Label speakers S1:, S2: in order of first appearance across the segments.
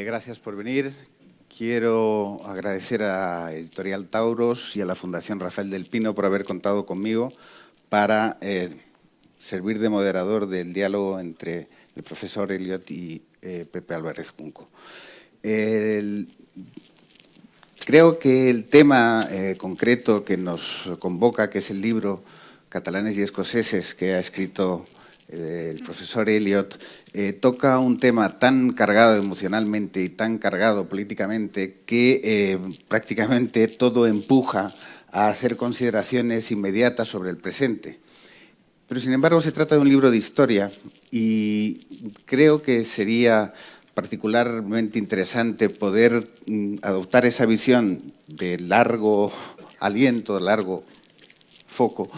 S1: Gracias por venir. Quiero agradecer a Editorial Tauros y a la Fundación Rafael del Pino por haber contado conmigo para servir de moderador del diálogo entre el profesor Eliot y Pepe Álvarez Junco. Creo que el tema concreto que nos convoca, que es el libro Catalanes y Escoceses que ha escrito el profesor Eliot, toca un tema tan cargado emocionalmente y tan cargado políticamente que prácticamente todo empuja a hacer consideraciones inmediatas sobre el presente. Pero, sin embargo, se trata de un libro de historia y creo que sería particularmente interesante poder adoptar esa visión de largo aliento, largo foco,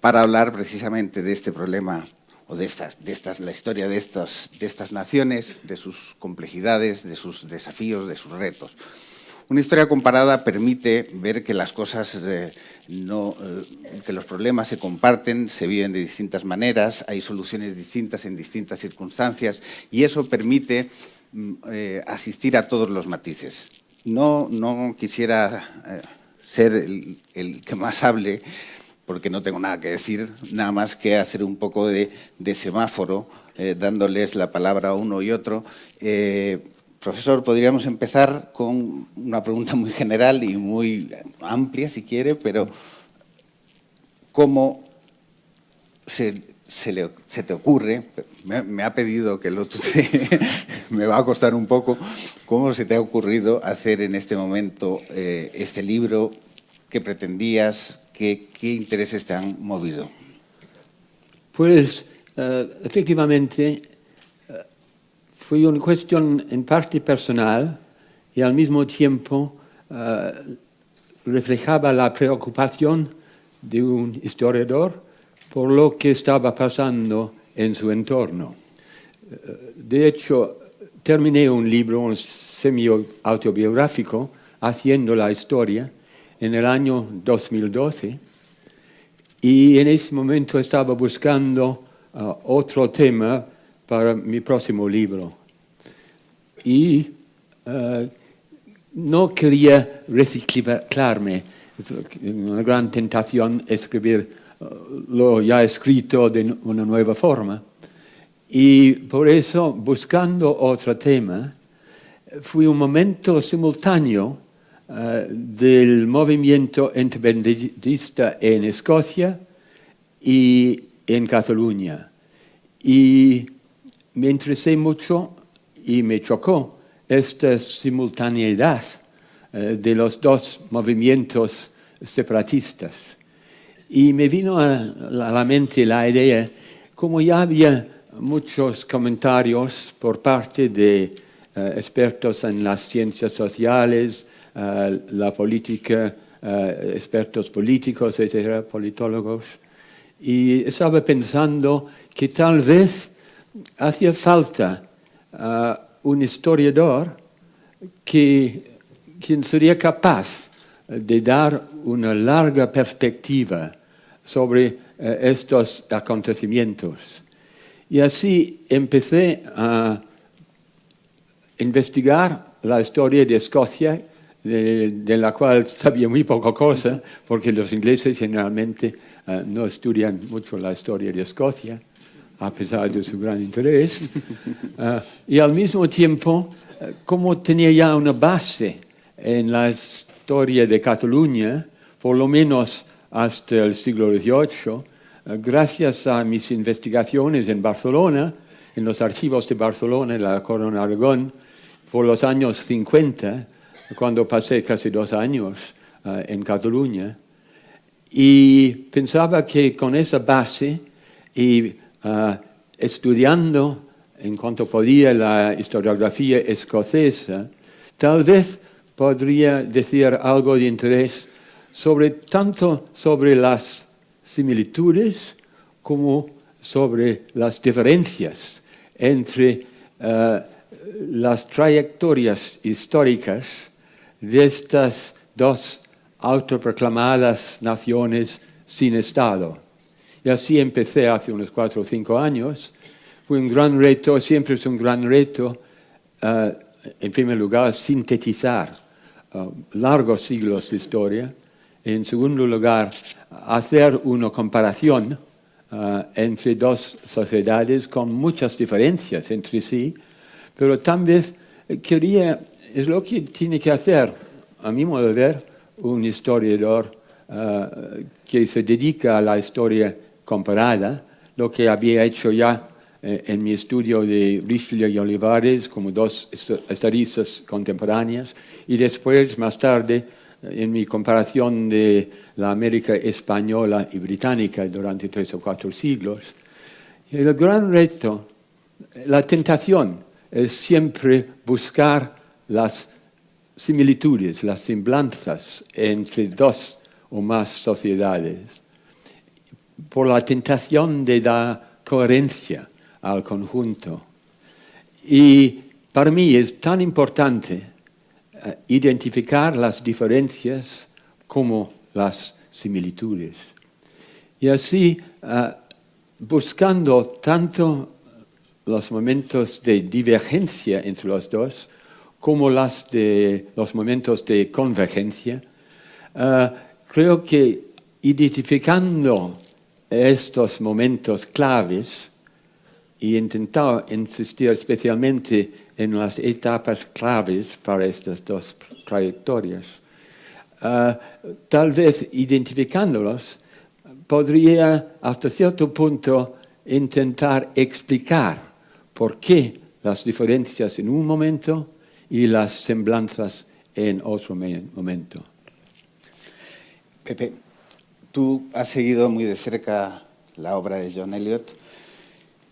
S1: para hablar precisamente de este problema o la historia de estas naciones, de sus complejidades, de sus desafíos, de sus retos. Una historia comparada permite ver que las cosas, que los problemas se comparten, se viven de distintas maneras, hay soluciones distintas en distintas circunstancias y eso permite asistir a todos los matices. No quisiera ser el que más hable, porque no tengo nada que decir, nada más que hacer un poco de semáforo, dándoles la palabra a uno y otro. Profesor, podríamos empezar con una pregunta muy general y muy amplia, si quiere, pero ¿cómo se te ocurre? Me ha pedido que lo tutee, me va a costar un poco. ¿Cómo se te ha ocurrido hacer en este momento este libro? ¿Qué pretendías? ¿Qué intereses te han movido?
S2: Pues, efectivamente, fue una cuestión en parte personal y al mismo tiempo reflejaba la preocupación de un historiador por lo que estaba pasando en su entorno. De hecho, terminé un libro semi-autobiográfico, Haciendo la historia, en el año 2012, y en ese momento estaba buscando otro tema para mi próximo libro. Y no quería reciclarme. Una gran tentación escribir lo ya escrito de una nueva forma. Y por eso, buscando otro tema, fue un momento simultáneo del movimiento independentista en Escocia y en Cataluña. Y me interesé mucho y me chocó esta simultaneidad de los dos movimientos separatistas. Y me vino a la mente la idea, como ya había muchos comentarios por parte de expertos en las ciencias sociales, la política, expertos políticos, etcétera, politólogos, y estaba pensando que tal vez hacía falta un historiador quien sería capaz de dar una larga perspectiva sobre estos acontecimientos. Y así empecé a investigar la historia de Escocia, de la cual sabía muy poca cosa, porque los ingleses generalmente no estudian mucho la historia de Escocia, a pesar de su gran interés. Y al mismo tiempo, como tenía ya una base en la historia de Cataluña, por lo menos hasta el siglo XVIII, gracias a mis investigaciones en Barcelona, en los archivos de Barcelona, en la Corona de Aragón, por los años 50, cuando pasé casi 2 años en Cataluña, y pensaba que con esa base y estudiando en cuanto podía la historiografía escocesa, tal vez podría decir algo de interés tanto sobre las similitudes como sobre las diferencias entre las trayectorias históricas de estas dos autoproclamadas naciones sin Estado. Y así empecé hace unos 4 o 5 años. Fue un gran reto, siempre es un gran reto, en primer lugar, sintetizar largos siglos de historia. En segundo lugar, hacer una comparación entre dos sociedades con muchas diferencias entre sí, pero también es lo que tiene que hacer, a mi modo de ver, un historiador que se dedica a la historia comparada, lo que había hecho ya en mi estudio de Richelieu y Olivares como dos estadistas contemporáneas, y después, más tarde, en mi comparación de la América española y británica durante 3 o 4 siglos. Y el gran reto, la tentación, es siempre buscar las similitudes, las semblanzas entre dos o más sociedades, por la tentación de dar coherencia al conjunto. Y para mí es tan importante identificar las diferencias como las similitudes. Y así, buscando tanto los momentos de divergencia entre los dos como los momentos de convergencia, creo que identificando estos momentos claves y intentar insistir especialmente en las etapas claves para estas dos trayectorias, tal vez identificándolos, podría hasta cierto punto intentar explicar por qué las diferencias en un momento y las semblanzas en otro momento.
S1: Pepe, tú has seguido muy de cerca la obra de John Eliot.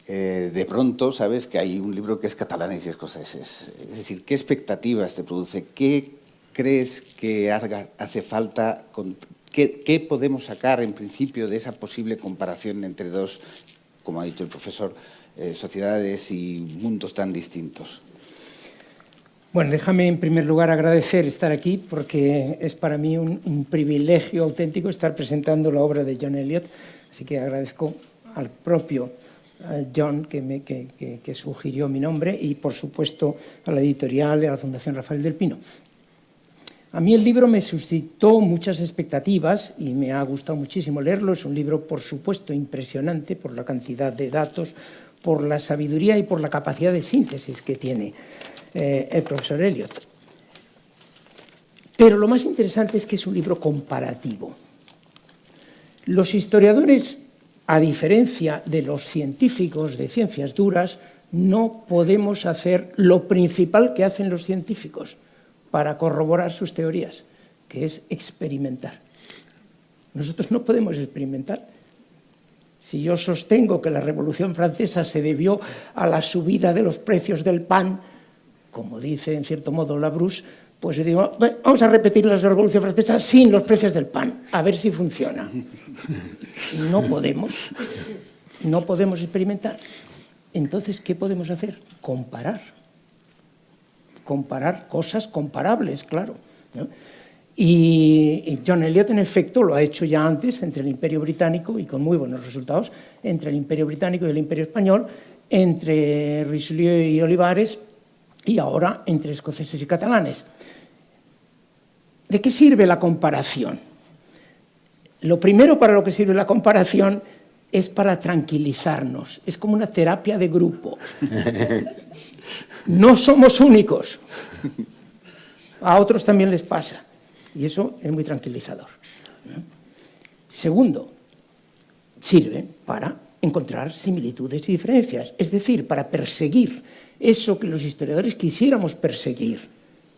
S1: De pronto sabes que hay un libro que es Catalanes y Escoceses. Es decir, ¿qué expectativas te produce? ¿Qué crees que hace falta? ¿Qué podemos sacar en principio de esa posible comparación entre dos, como ha dicho el profesor, sociedades y mundos tan distintos?
S3: Bueno, déjame en primer lugar agradecer estar aquí porque es para mí un privilegio auténtico estar presentando la obra de John Eliot, así que agradezco al propio John que sugirió mi nombre y por supuesto a la editorial y a la Fundación Rafael del Pino. A mí el libro me suscitó muchas expectativas y me ha gustado muchísimo leerlo. Es un libro, por supuesto, impresionante por la cantidad de datos, por la sabiduría y por la capacidad de síntesis que tiene el profesor Eliot. Pero lo más interesante es que es un libro comparativo. Los historiadores, a diferencia de los científicos de ciencias duras, no podemos hacer lo principal que hacen los científicos para corroborar sus teorías, que es experimentar. Nosotros no podemos experimentar. Si yo sostengo que la Revolución Francesa se debió a la subida de los precios del pan, como dice en cierto modo Labrousse, pues yo digo, bueno, vamos a repetir la Revolución Francesa sin los precios del pan, a ver si funciona. No podemos experimentar. Entonces, ¿qué podemos hacer? Comparar cosas comparables, claro, ¿no? Y John Eliot, en efecto, lo ha hecho ya antes entre el Imperio Británico, y con muy buenos resultados, entre el Imperio Británico y el Imperio Español, entre Richelieu y Olivares, y ahora entre escoceses y catalanes. ¿De qué sirve la comparación? Lo primero para lo que sirve la comparación es para tranquilizarnos. Es como una terapia de grupo. No somos únicos. A otros también les pasa. Y eso es muy tranquilizador. Segundo, sirve para encontrar similitudes y diferencias. Es decir, para perseguir eso que los historiadores quisiéramos perseguir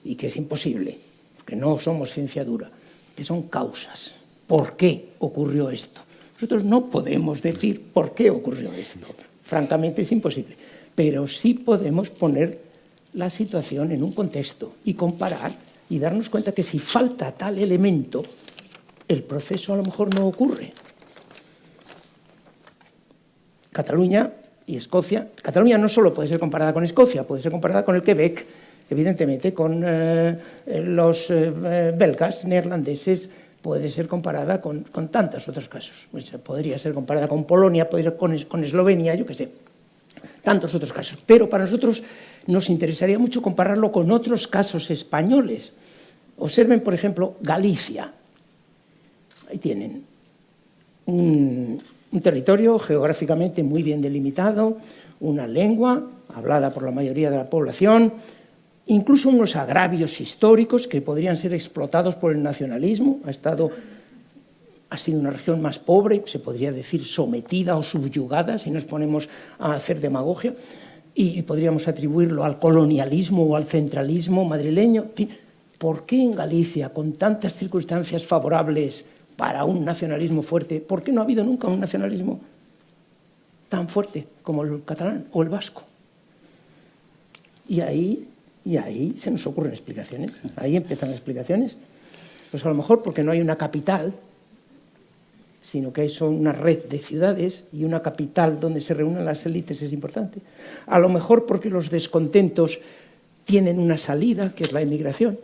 S3: y que es imposible, porque no somos ciencia dura, que son causas. ¿Por qué ocurrió esto? Nosotros no podemos decir por qué ocurrió esto. Francamente es imposible. Pero sí podemos poner la situación en un contexto y comparar y darnos cuenta que si falta tal elemento, el proceso a lo mejor no ocurre. Cataluña y Escocia. Cataluña no solo puede ser comparada con Escocia, puede ser comparada con el Quebec, evidentemente, con los belgas, neerlandeses, puede ser comparada con tantos otros casos. Pues podría ser comparada con Polonia, podría ser con Eslovenia, yo qué sé, tantos otros casos. Pero para nosotros nos interesaría mucho compararlo con otros casos españoles. Observen, por ejemplo, Galicia. Ahí tienen un territorio geográficamente muy bien delimitado, una lengua hablada por la mayoría de la población, incluso unos agravios históricos que podrían ser explotados por el nacionalismo. Ha sido una región más pobre, se podría decir sometida o subyugada, si nos ponemos a hacer demagogia, y podríamos atribuirlo al colonialismo o al centralismo madrileño. ¿Por qué en Galicia, con tantas circunstancias favorables para un nacionalismo fuerte, por qué no ha habido nunca un nacionalismo tan fuerte como el catalán o el vasco? Y ahí se nos ocurren explicaciones, ahí empiezan las explicaciones. Pues a lo mejor porque no hay una capital, sino que hay una red de ciudades, y una capital donde se reúnen las élites es importante. A lo mejor porque los descontentos tienen una salida, que es la emigración,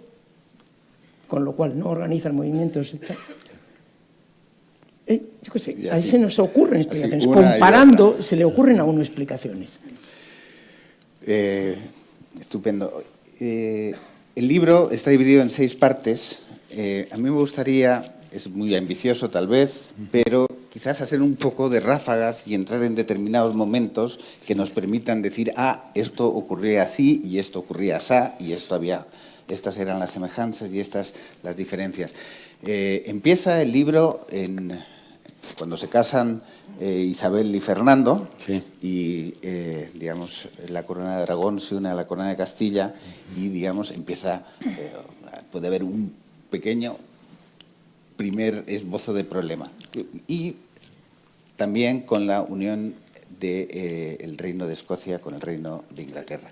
S3: con lo cual no organizan movimientos. Yo qué sé, ahí se nos ocurren explicaciones. Comparando, se le ocurren a uno explicaciones.
S1: Estupendo. El libro está dividido en 6 partes. A mí me gustaría, es muy ambicioso tal vez, pero quizás hacer un poco de ráfagas y entrar en determinados momentos que nos permitan decir, esto ocurría así y esto ocurría así y estas eran las semejanzas y estas las diferencias. Empieza el libro cuando se casan Isabel y Fernando,
S2: sí.
S1: Y digamos, la corona de Aragón se une a la corona de Castilla y digamos empieza, puede haber un pequeño primer esbozo de problema. Y también con la unión del Reino de Escocia con el Reino de Inglaterra.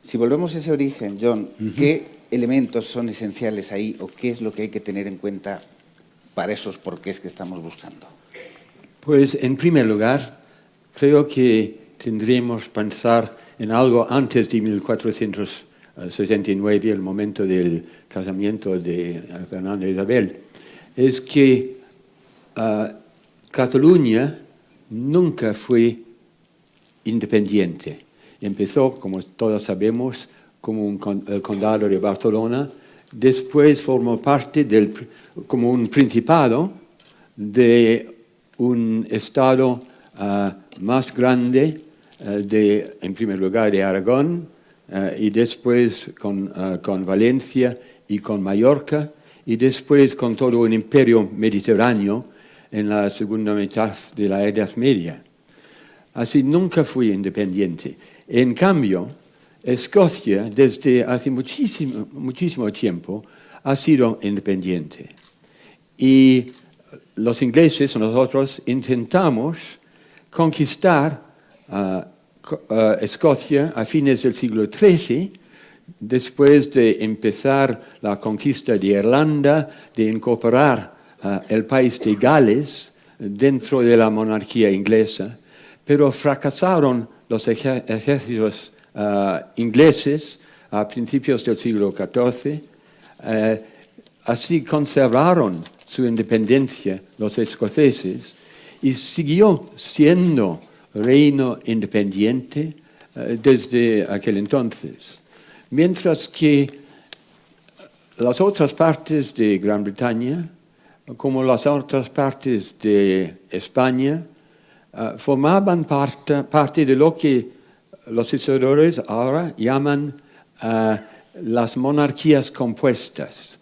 S1: Si volvemos a ese origen, John, ¿qué elementos son esenciales ahí o qué es lo que hay que tener en cuenta para esos porqués que estamos buscando?
S2: Pues, en primer lugar, creo que tendremos que pensar en algo antes de 1469, el momento del casamiento de Fernando e Isabel. Es que Cataluña nunca fue independiente. Empezó, como todos sabemos, como el condado de Barcelona, después formó parte como un principado de un estado más grande, en primer lugar de Aragón, y después con Valencia y con Mallorca, y después con todo un imperio mediterráneo en la segunda mitad de la Edad Media. Así nunca fue independiente. En cambio, Escocia, desde hace muchísimo tiempo, ha sido independiente. Y los ingleses, nosotros, intentamos conquistar Escocia a fines del siglo XIII, después de empezar la conquista de Irlanda, de incorporar el país de Gales dentro de la monarquía inglesa, pero fracasaron los ejércitos ingleses a principios del siglo XIV. Así conservaron su independencia los escoceses y siguió siendo reino independiente desde aquel entonces. Mientras que las otras partes de Gran Bretaña, como las otras partes de España, formaban parte de lo que los historiadores ahora llaman las monarquías compuestas.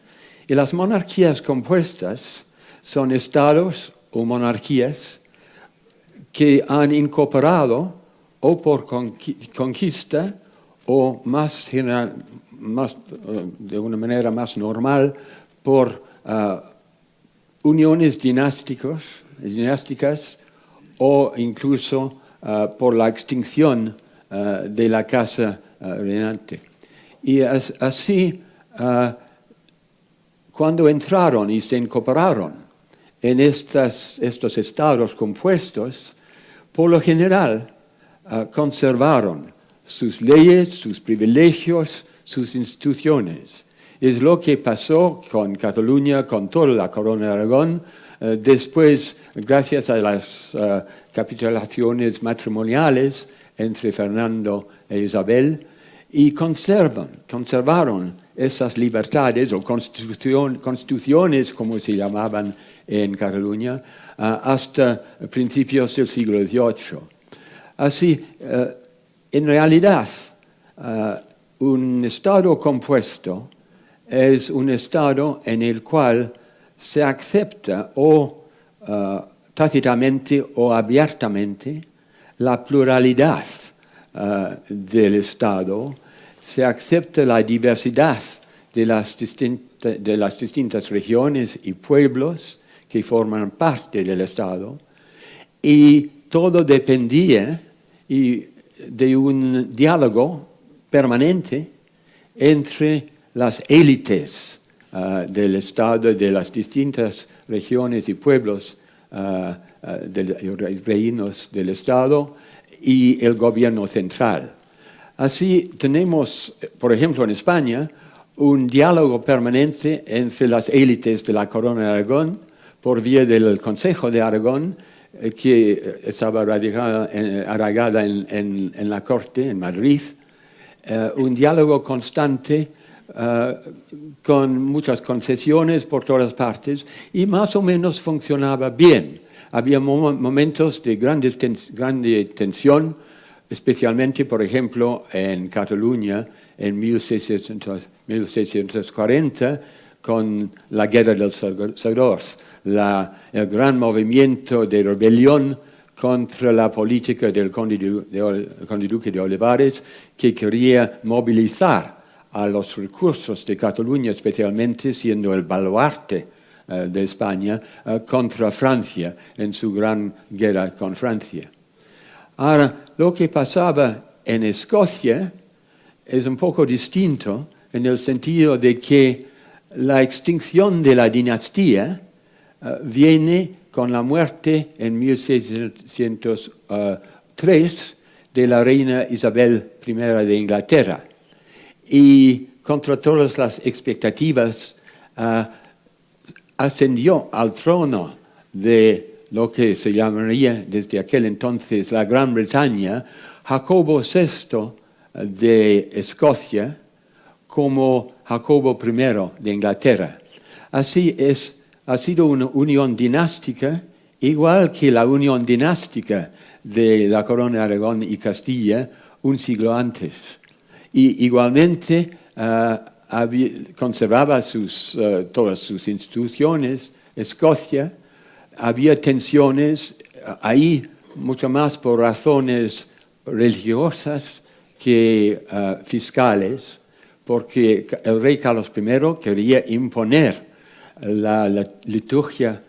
S2: Y las monarquías compuestas son estados o monarquías que han incorporado o por conquista o de una manera más normal por uniones dinásticas o incluso por la extinción de la casa reinante. Y así, cuando entraron y se incorporaron en estos estados compuestos, por lo general conservaron sus leyes, sus privilegios, sus instituciones. Es lo que pasó con Cataluña, con toda la Corona de Aragón. Después, gracias a las capitulaciones matrimoniales entre Fernando e Isabel, y conservaron esas libertades o constituciones, como se llamaban en Cataluña, hasta principios del siglo XVIII. Así, en realidad, un Estado compuesto es un Estado en el cual se acepta o tácitamente o abiertamente la pluralidad del Estado, se acepta la diversidad de las distintas regiones y pueblos que forman parte del Estado, y todo dependía de un diálogo permanente entre las élites del Estado, de las distintas regiones y pueblos reinos del Estado y el gobierno central. Así tenemos, por ejemplo, en España, un diálogo permanente entre las élites de la Corona de Aragón por vía del Consejo de Aragón, que estaba arraigada en la corte, en Madrid, un diálogo constante con muchas concesiones por todas partes, y más o menos funcionaba bien. Había momentos de grande tensión, especialmente, por ejemplo, en Cataluña en 1640, con la Guerra dels Segadors, el gran movimiento de rebelión contra la política del conde duque de Olivares, que quería movilizar a los recursos de Cataluña, especialmente siendo el baluarte de España, contra Francia en su gran guerra con Francia. Ahora, lo que pasaba en Escocia es un poco distinto, en el sentido de que la extinción de la dinastía viene con la muerte en 1603 de la reina Isabel I de Inglaterra. Y contra todas las expectativas, ascendió al trono de lo que se llamaría desde aquel entonces la Gran Bretaña, Jacobo VI de Escocia, como Jacobo I de Inglaterra. Así ha sido una unión dinástica, igual que la unión dinástica de la Corona de Aragón y Castilla un siglo antes. Y igualmente conservaba todas sus instituciones. Escocia, había tensiones ahí mucho más por razones religiosas que fiscales, porque el rey Carlos I quería imponer la liturgia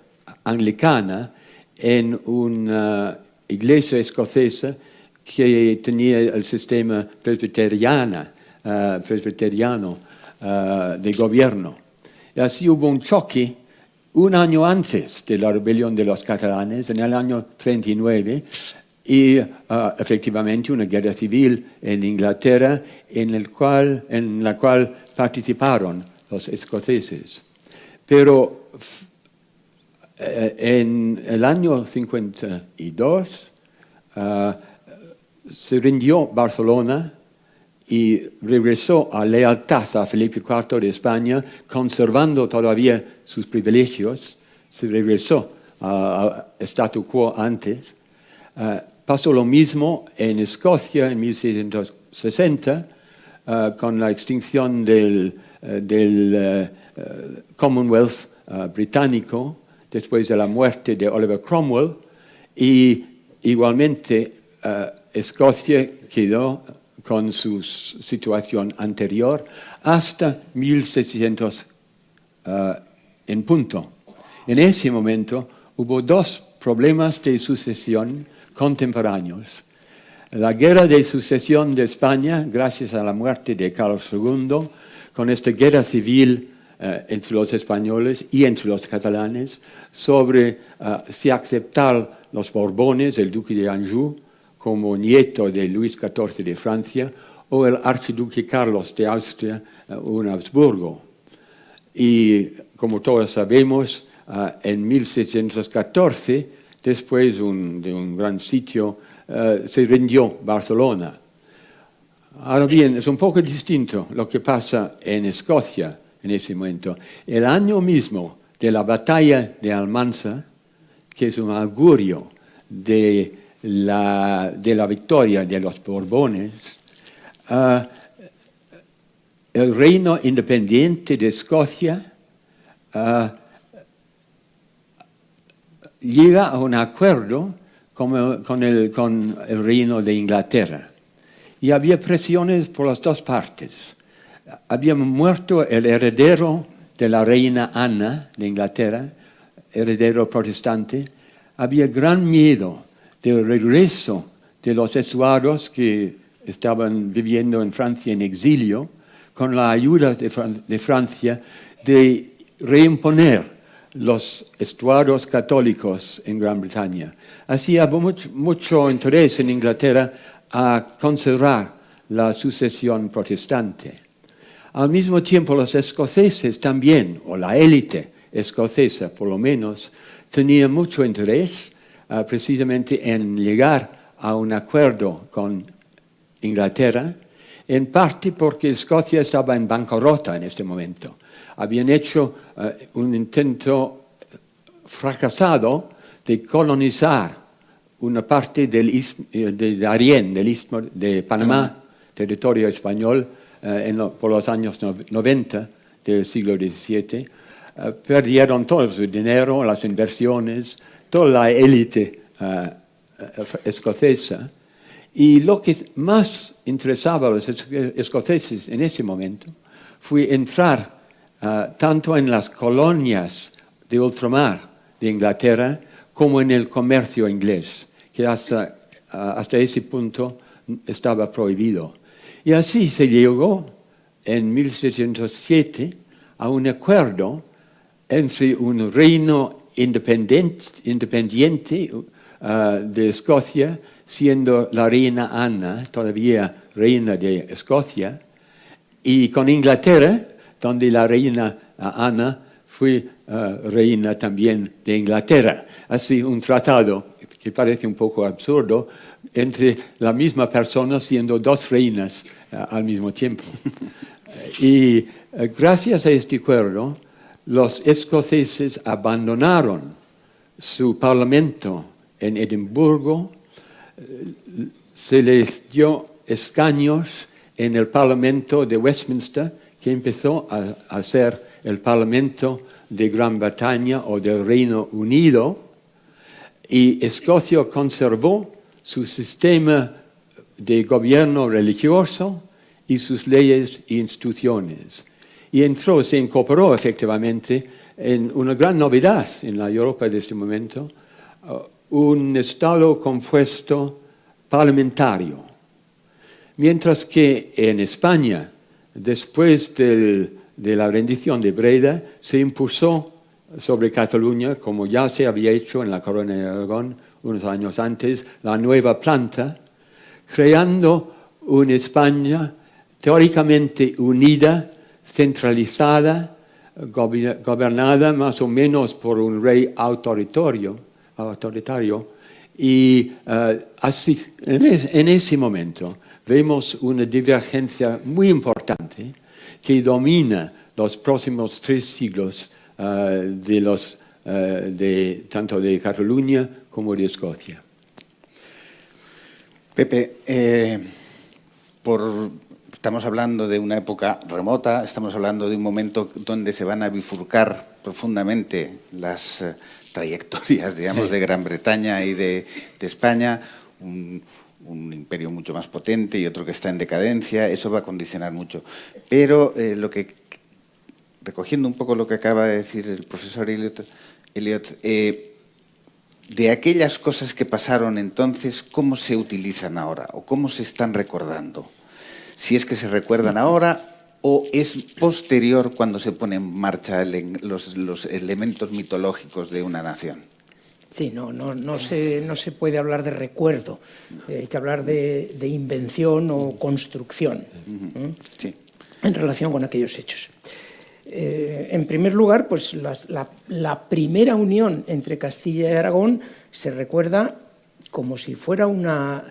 S2: anglicana en una iglesia escocesa que tenía el sistema presbiteriano de gobierno. Y así hubo un choque un año antes de la rebelión de los catalanes, en el año 39, y efectivamente una guerra civil en Inglaterra en la cual participaron los escoceses. Pero en el año 52 se rindió Barcelona y regresó a lealtad a Felipe IV de España, conservando todavía sus privilegios. Se regresó al statu quo antes. Pasó lo mismo en Escocia en 1660, con la extinción del Commonwealth británico, después de la muerte de Oliver Cromwell, y igualmente Escocia quedó con su situación anterior hasta 1600 en punto. En ese momento hubo dos problemas de sucesión contemporáneos. La guerra de sucesión de España, gracias a la muerte de Carlos II, con esta guerra civil entre los españoles y entre los catalanes, sobre si aceptar los Borbones, el duque de Anjou, como nieto de Luis XIV de Francia, o el archiduque Carlos de Austria o Habsburgo. Y como todos sabemos, en 1614, después de un gran sitio, se rindió Barcelona. Ahora bien, es un poco distinto lo que pasa en Escocia en ese momento. El año mismo de la batalla de Almanza, que es un augurio de la victoria de los Borbones, el reino independiente de Escocia llega a un acuerdo con el reino de Inglaterra. Y había presiones por las dos partes. Había muerto el heredero de la reina Ana de Inglaterra, heredero protestante. Había gran miedo del regreso de los estuados que estaban viviendo en Francia en exilio, con la ayuda de Francia de reimponer los estuados católicos en Gran Bretaña. Así había mucho interés en Inglaterra a conservar la sucesión protestante. Al mismo tiempo, los escoceses también, o la élite escocesa por lo menos, tenía mucho interés precisamente en llegar a un acuerdo con Inglaterra, en parte porque Escocia estaba en bancarrota en este momento. Habían hecho un intento fracasado de colonizar una parte de Darién, del istmo de Panamá, territorio español, por los años 90 del siglo XVII. Perdieron todo su dinero, las inversiones, toda la élite escocesa. Y lo que más interesaba a los escoceses en ese momento fue entrar tanto en las colonias de ultramar de Inglaterra como en el comercio inglés, que hasta ese punto estaba prohibido. Y así se llegó en 1707 a un acuerdo entre un reino independiente de Escocia, siendo la reina Ana todavía reina de Escocia, y con Inglaterra, donde la reina Ana fue reina también de Inglaterra. Así un tratado que parece un poco absurdo entre la misma persona siendo dos reinas al mismo tiempo. Y gracias a este acuerdo, los escoceses abandonaron su parlamento en Edimburgo, se les dio escaños en el Parlamento de Westminster, que empezó a ser el Parlamento de Gran Bretaña o del Reino Unido, y Escocia conservó su sistema de gobierno religioso y sus leyes e instituciones. Y se incorporó efectivamente en una gran novedad en la Europa de este momento, un Estado compuesto parlamentario. Mientras que en España, después de la rendición de Breda, se impuso sobre Cataluña, como ya se había hecho en la Corona de Aragón unos años antes, la nueva planta, creando una España teóricamente unida, centralizada, gobernada más o menos por un rey autoritario, y así, en ese momento vemos una divergencia muy importante que domina los próximos 3 siglos tanto de Cataluña como de Escocia.
S1: Pepe, estamos hablando de una época remota, estamos hablando de un momento donde se van a bifurcar profundamente las trayectorias, digamos, de Gran Bretaña y de España, un imperio mucho más potente y otro que está en decadencia, eso va a condicionar mucho. Pero recogiendo un poco lo que acaba de decir el profesor Elliot, de aquellas cosas que pasaron entonces, ¿cómo se utilizan ahora o cómo se están recordando? Si es que se recuerdan ahora o es posterior cuando se ponen en marcha los elementos mitológicos de una nación.
S3: Sí, no se puede hablar de recuerdo, hay que hablar de invención o construcción
S1: Sí.
S3: en relación con aquellos hechos. En primer lugar, pues la primera unión entre Castilla y Aragón se recuerda como si fuera una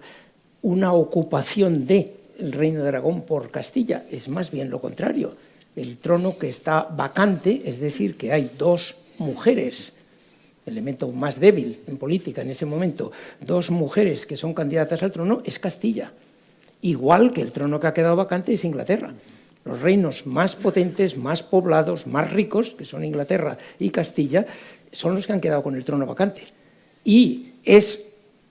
S3: ocupación del Reino de Aragón por Castilla. Es más bien lo contrario. El trono que está vacante, es decir, que hay dos mujeres, elemento más débil en política en ese momento, dos mujeres que son candidatas al trono, es Castilla. Igual que el trono que ha quedado vacante es Inglaterra. Los reinos más potentes, más poblados, más ricos, que son Inglaterra y Castilla, son los que han quedado con el trono vacante. Y es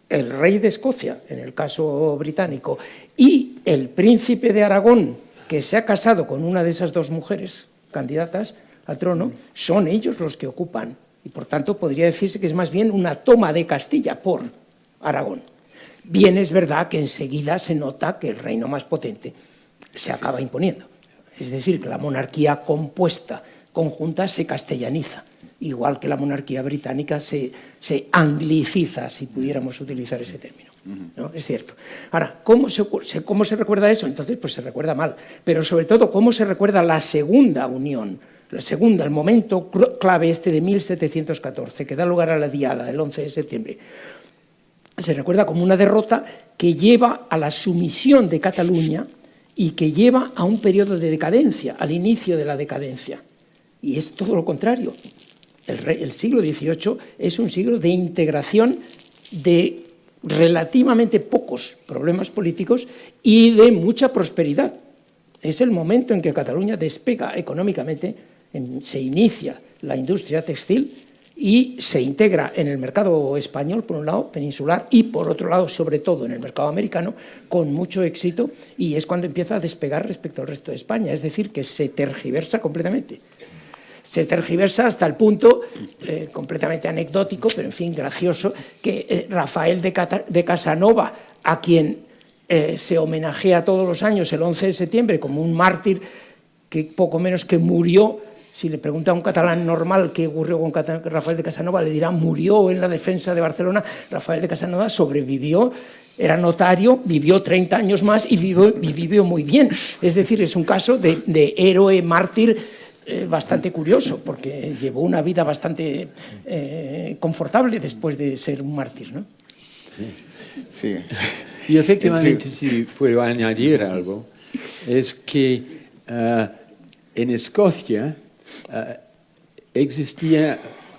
S3: el rey de Escocia, en el caso británico, y el príncipe de Aragón, que se ha casado con una de esas dos mujeres candidatas al trono, son ellos los que ocupan. Y por tanto podría decirse que es más bien una toma de Castilla por Aragón. Bien es verdad que enseguida se nota que el reino más potente se acaba imponiendo. Es decir, que la monarquía compuesta, conjunta, se castellaniza, igual que la monarquía británica se angliciza, si pudiéramos utilizar ese término. ¿No? Es cierto. Ahora, ¿cómo se recuerda eso? Entonces, pues se recuerda mal. Pero sobre todo, ¿cómo se recuerda la segunda unión? La segunda, el momento clave este de 1714, que da lugar a la Diada, el 11 de septiembre. Se recuerda como una derrota que lleva a la sumisión de Cataluña y que lleva a un periodo de decadencia, al inicio de la decadencia. Y es todo lo contrario. El siglo XVIII es un siglo de integración de relativamente pocos problemas políticos y de mucha prosperidad. Es el momento en que Cataluña despega económicamente, se inicia la industria textil y se integra en el mercado español, por un lado, peninsular, y por otro lado, sobre todo, en el mercado americano, con mucho éxito, y es cuando empieza a despegar respecto al resto de España, es decir, que se tergiversa completamente. Se tergiversa hasta el punto, completamente anecdótico, pero en fin, gracioso, que Rafael de Casanova, a quien se homenajea todos los años el 11 de septiembre como un mártir que poco menos que murió. Si le pregunta a un catalán normal qué ocurrió con Rafael de Casanova, le dirá murió en la defensa de Barcelona. Rafael de Casanova sobrevivió, era notario, vivió 30 años más y vivió muy bien. Es decir, es un caso de héroe mártir bastante curioso, porque llevó una vida bastante confortable después de ser un mártir, ¿no?
S1: Sí.
S2: Y efectivamente, si puedo añadir algo, es que en Escocia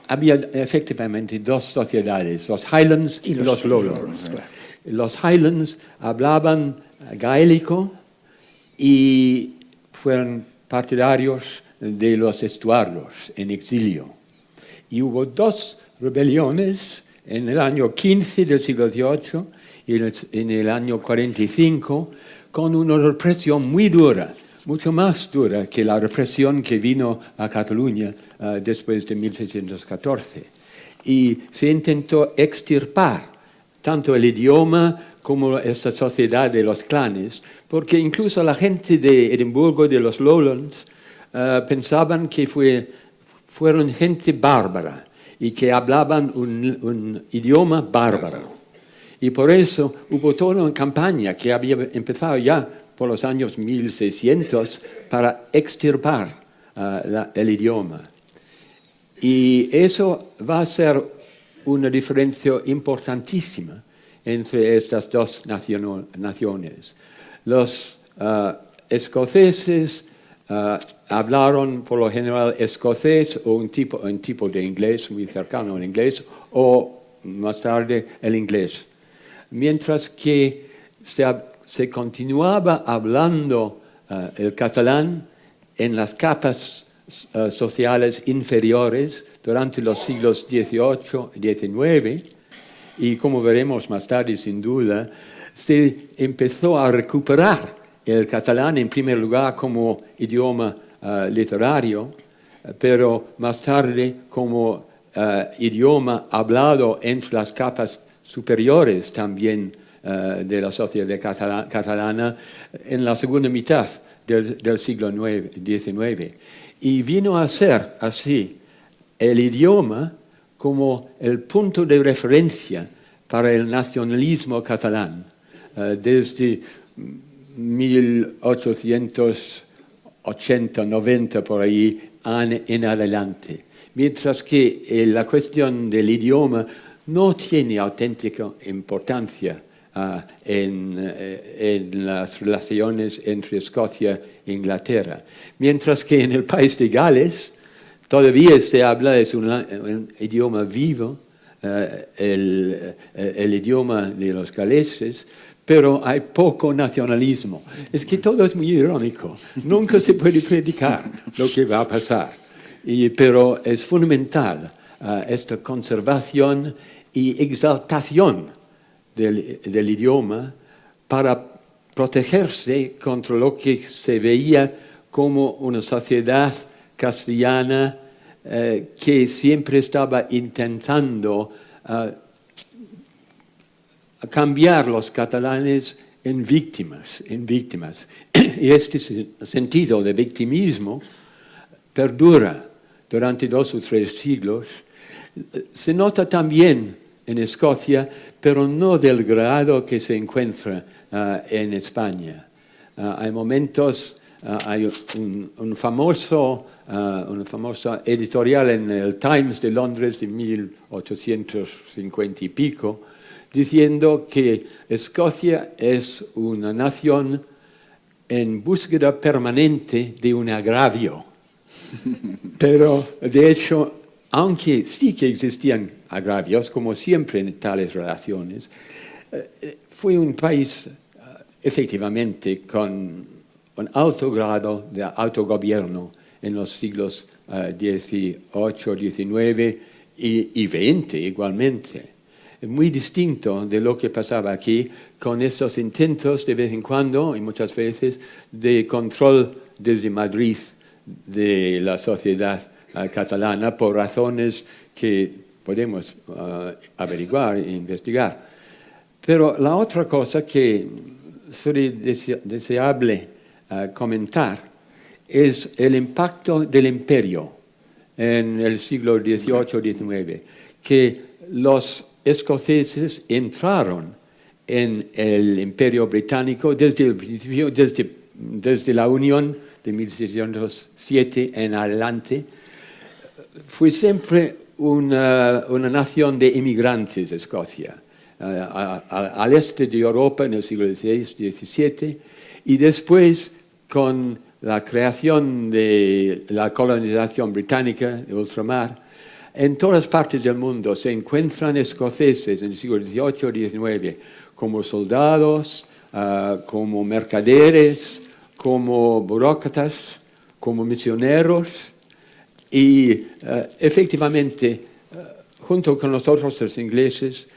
S2: había efectivamente dos sociedades, los Highlands y los Lowlands. Claro. Los Highlands hablaban gaélico y fueron partidarios de los estuarios en exilio. Y hubo dos rebeliones en el año 15 del siglo XVIII y en el año 45, con una represión muy dura, mucho más dura que la represión que vino a Cataluña después de 1614. Y se intentó extirpar tanto el idioma como esta sociedad de los clanes, porque incluso la gente de Edimburgo, de los Lowlands, pensaban que fueron gente bárbara y que hablaban un idioma bárbaro. Y por eso hubo toda una campaña que había empezado ya por los años 1600 para extirpar el idioma. Y eso va a ser una diferencia importantísima entre estas dos naciones. Los escoceses hablaron por lo general escocés o un tipo de inglés muy cercano al inglés, o más tarde el inglés. Mientras que se continuaba hablando el catalán en las capas sociales inferiores durante los siglos XVIII y XIX, y como veremos más tarde sin duda, se empezó a recuperar el catalán en primer lugar como idioma literario, pero más tarde como idioma hablado entre las capas superiores también de la sociedad catalana en la segunda mitad del siglo XIX. Y vino a ser así el idioma como el punto de referencia para el nacionalismo catalán desde 1880-90 por ahí en adelante. Mientras que la cuestión del idioma no tiene auténtica importancia en las relaciones entre Escocia e Inglaterra. Mientras que en el país de Gales todavía se habla, es un idioma vivo, el idioma de los galeses, pero hay poco nacionalismo. Es que todo es muy irónico. Nunca se puede predicar lo que va a pasar. Pero es fundamental esta conservación y exaltación del idioma para protegerse contra lo que se veía como una sociedad castellana que siempre estaba intentando cambiar los catalanes en víctimas. Y este sentido de victimismo perdura durante 2 o 3 siglos. Se nota también en Escocia, pero no del grado que se encuentra en España. Hay momentos, hay una famosa editorial en el Times de Londres de 1850 y pico, diciendo que Escocia es una nación en búsqueda permanente de un agravio. Pero, de hecho, aunque sí que existían agravios, como siempre en tales relaciones, fue un país efectivamente con un alto grado de autogobierno en los siglos XVIII, XIX y XX igualmente. Muy distinto de lo que pasaba aquí, con esos intentos de vez en cuando, y muchas veces, de control desde Madrid de la sociedad catalana por razones que podemos averiguar e investigar. Pero la otra cosa que sería deseable comentar es el impacto del imperio en el siglo XVIII-XIX, que los escoceses entraron en el imperio británico desde el principio, desde la unión de 1607 en adelante. Fue siempre una nación de inmigrantes, Escocia, al este de Europa en el siglo XVI, XVII, y después con la creación de la colonización británica de ultramar. En todas partes del mundo se encuentran escoceses en el siglo XVIII, XIX, como soldados, como mercaderes, como burócratas, como misioneros, y efectivamente, junto con los otros ingleses,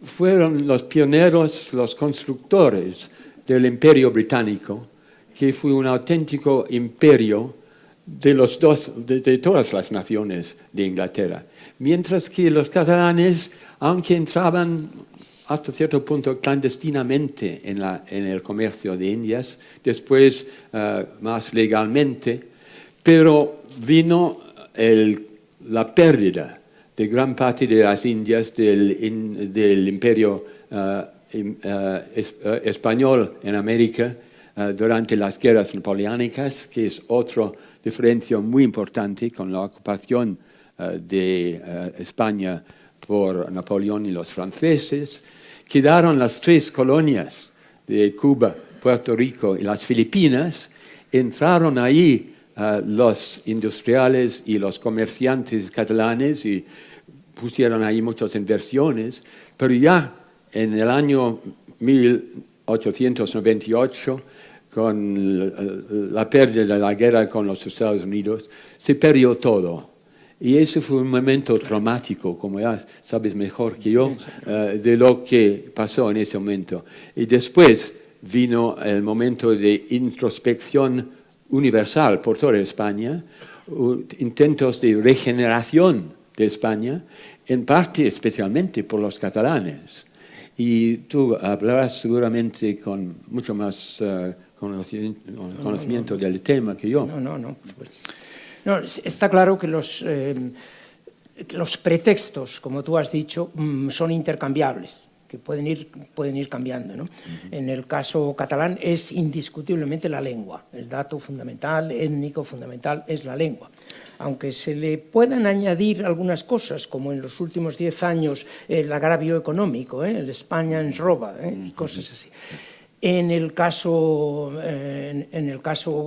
S2: fueron los pioneros, los constructores del imperio británico, que fue un auténtico imperio de todas las naciones de Inglaterra. Mientras que los catalanes, aunque entraban hasta cierto punto clandestinamente en el comercio de Indias, después más legalmente, pero vino la pérdida de gran parte de las Indias del imperio español en América durante las guerras napoleónicas, que es otra diferencia muy importante con la ocupación de España por Napoleón y los franceses. Quedaron las 3 colonias de Cuba, Puerto Rico y las Filipinas. Entraron ahí los industriales y los comerciantes catalanes y pusieron ahí muchas inversiones, pero ya en el año 1898, con la pérdida de la guerra con los Estados Unidos, se perdió todo. Y ese fue un momento traumático, como ya sabes mejor que yo, de lo que pasó en ese momento. Y después vino el momento de introspección universal por toda España, intentos de regeneración de España, en parte especialmente por los catalanes. Y tú hablarás seguramente con mucho más conocimiento del tema que yo.
S3: No, está claro que los pretextos, como tú has dicho, son intercambiables, que pueden ir cambiando, ¿no? En el caso catalán es indiscutiblemente la lengua. El dato fundamental, étnico fundamental, es la lengua. Aunque se le puedan añadir algunas cosas, como en los últimos 10 años el agravio económico, el España ens roba, y cosas así. En el caso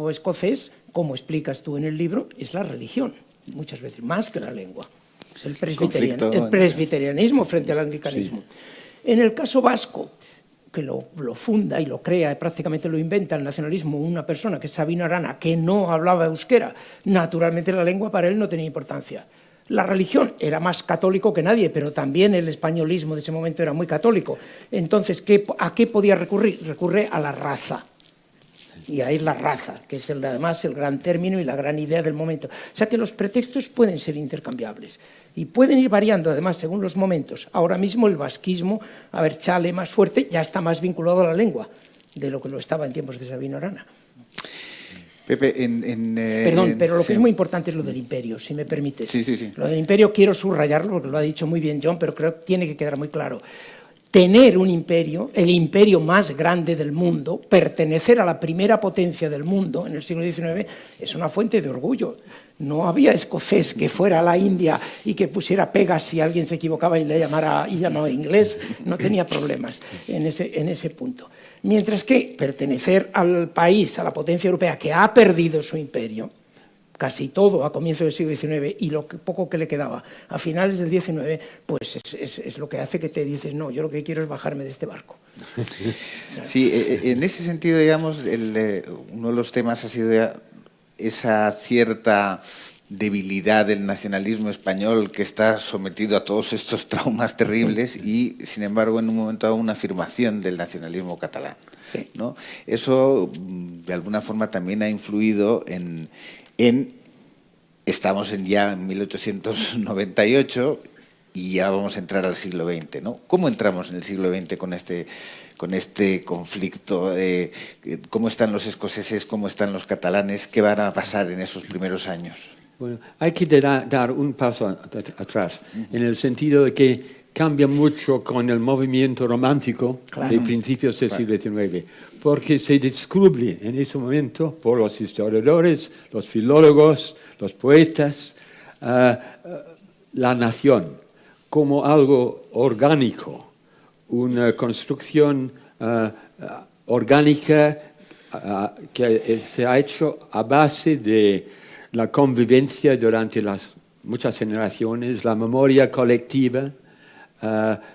S3: escocés, como explicas tú en el libro, es la religión, muchas veces, más que la lengua. Es el presbiterianismo frente al anglicanismo. Sí. En el caso vasco, que lo funda y lo crea, prácticamente lo inventa el nacionalismo, una persona que es Sabino Arana, que no hablaba euskera, naturalmente la lengua para él no tenía importancia. La religión era más católico que nadie, pero también el españolismo de ese momento era muy católico. Entonces, ¿a qué podía recurrir? Recurre a la raza. Y ahí es la raza, que es además el gran término y la gran idea del momento. O sea que los pretextos pueden ser intercambiables y pueden ir variando además según los momentos. Ahora mismo el vasquismo, a ver, chale más fuerte, ya está más vinculado a la lengua de lo que lo estaba en tiempos de Sabino Arana.
S1: Pepe,
S3: Perdón, pero lo que es muy importante es lo del imperio, si me permites.
S1: Sí.
S3: Lo del imperio quiero subrayarlo porque lo ha dicho muy bien John, pero creo que tiene que quedar muy claro. Tener un imperio, el imperio más grande del mundo, pertenecer a la primera potencia del mundo en el siglo XIX, es una fuente de orgullo. No había escocés que fuera a la India y que pusiera pegas si alguien se equivocaba y le llamaba inglés, no tenía problemas en ese punto. Mientras que pertenecer al país, a la potencia europea que ha perdido su imperio, casi todo a comienzos del siglo XIX y lo poco que le quedaba a finales del XIX, pues es lo que hace que te dices, no, yo lo que quiero es bajarme de este barco.
S1: Sí, en ese sentido, digamos, uno de los temas ha sido esa cierta debilidad del nacionalismo español que está sometido a todos estos traumas terribles y, sin embargo, en un momento dado una afirmación del nacionalismo catalán, ¿no? Eso, de alguna forma, también ha influido estamos ya en 1898 y ya vamos a entrar al siglo XX, ¿no? ¿Cómo entramos en el siglo XX con este conflicto? ¿Cómo están los escoceses? ¿Cómo están los catalanes? ¿Qué van a pasar en esos primeros años?
S2: Bueno, hay que dar un paso atrás, en el sentido de que cambia mucho con el movimiento romántico de principios del siglo XIX, porque se descubre en ese momento por los historiadores, los filólogos, los poetas, la nación como algo orgánico, una construcción orgánica que se ha hecho a base de la convivencia durante muchas generaciones, la memoria colectiva,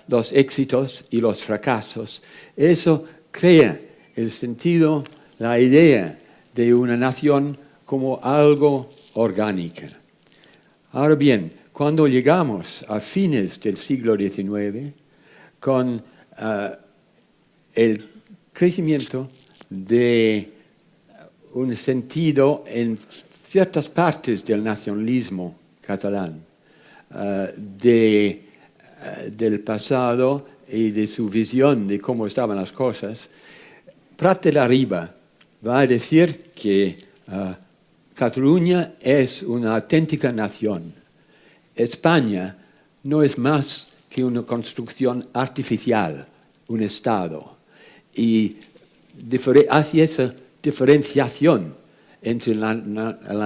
S2: los éxitos y los fracasos. Eso crea el sentido, la idea de una nación como algo orgánica. Ahora bien, cuando llegamos a fines del siglo XIX, con el crecimiento de un sentido en ciertas partes del nacionalismo catalán, del pasado y de su visión de cómo estaban las cosas, Prat de la Riba va a decir que Cataluña es una auténtica nación. España no es más que una construcción artificial, un Estado. Y hace esa diferenciación entre la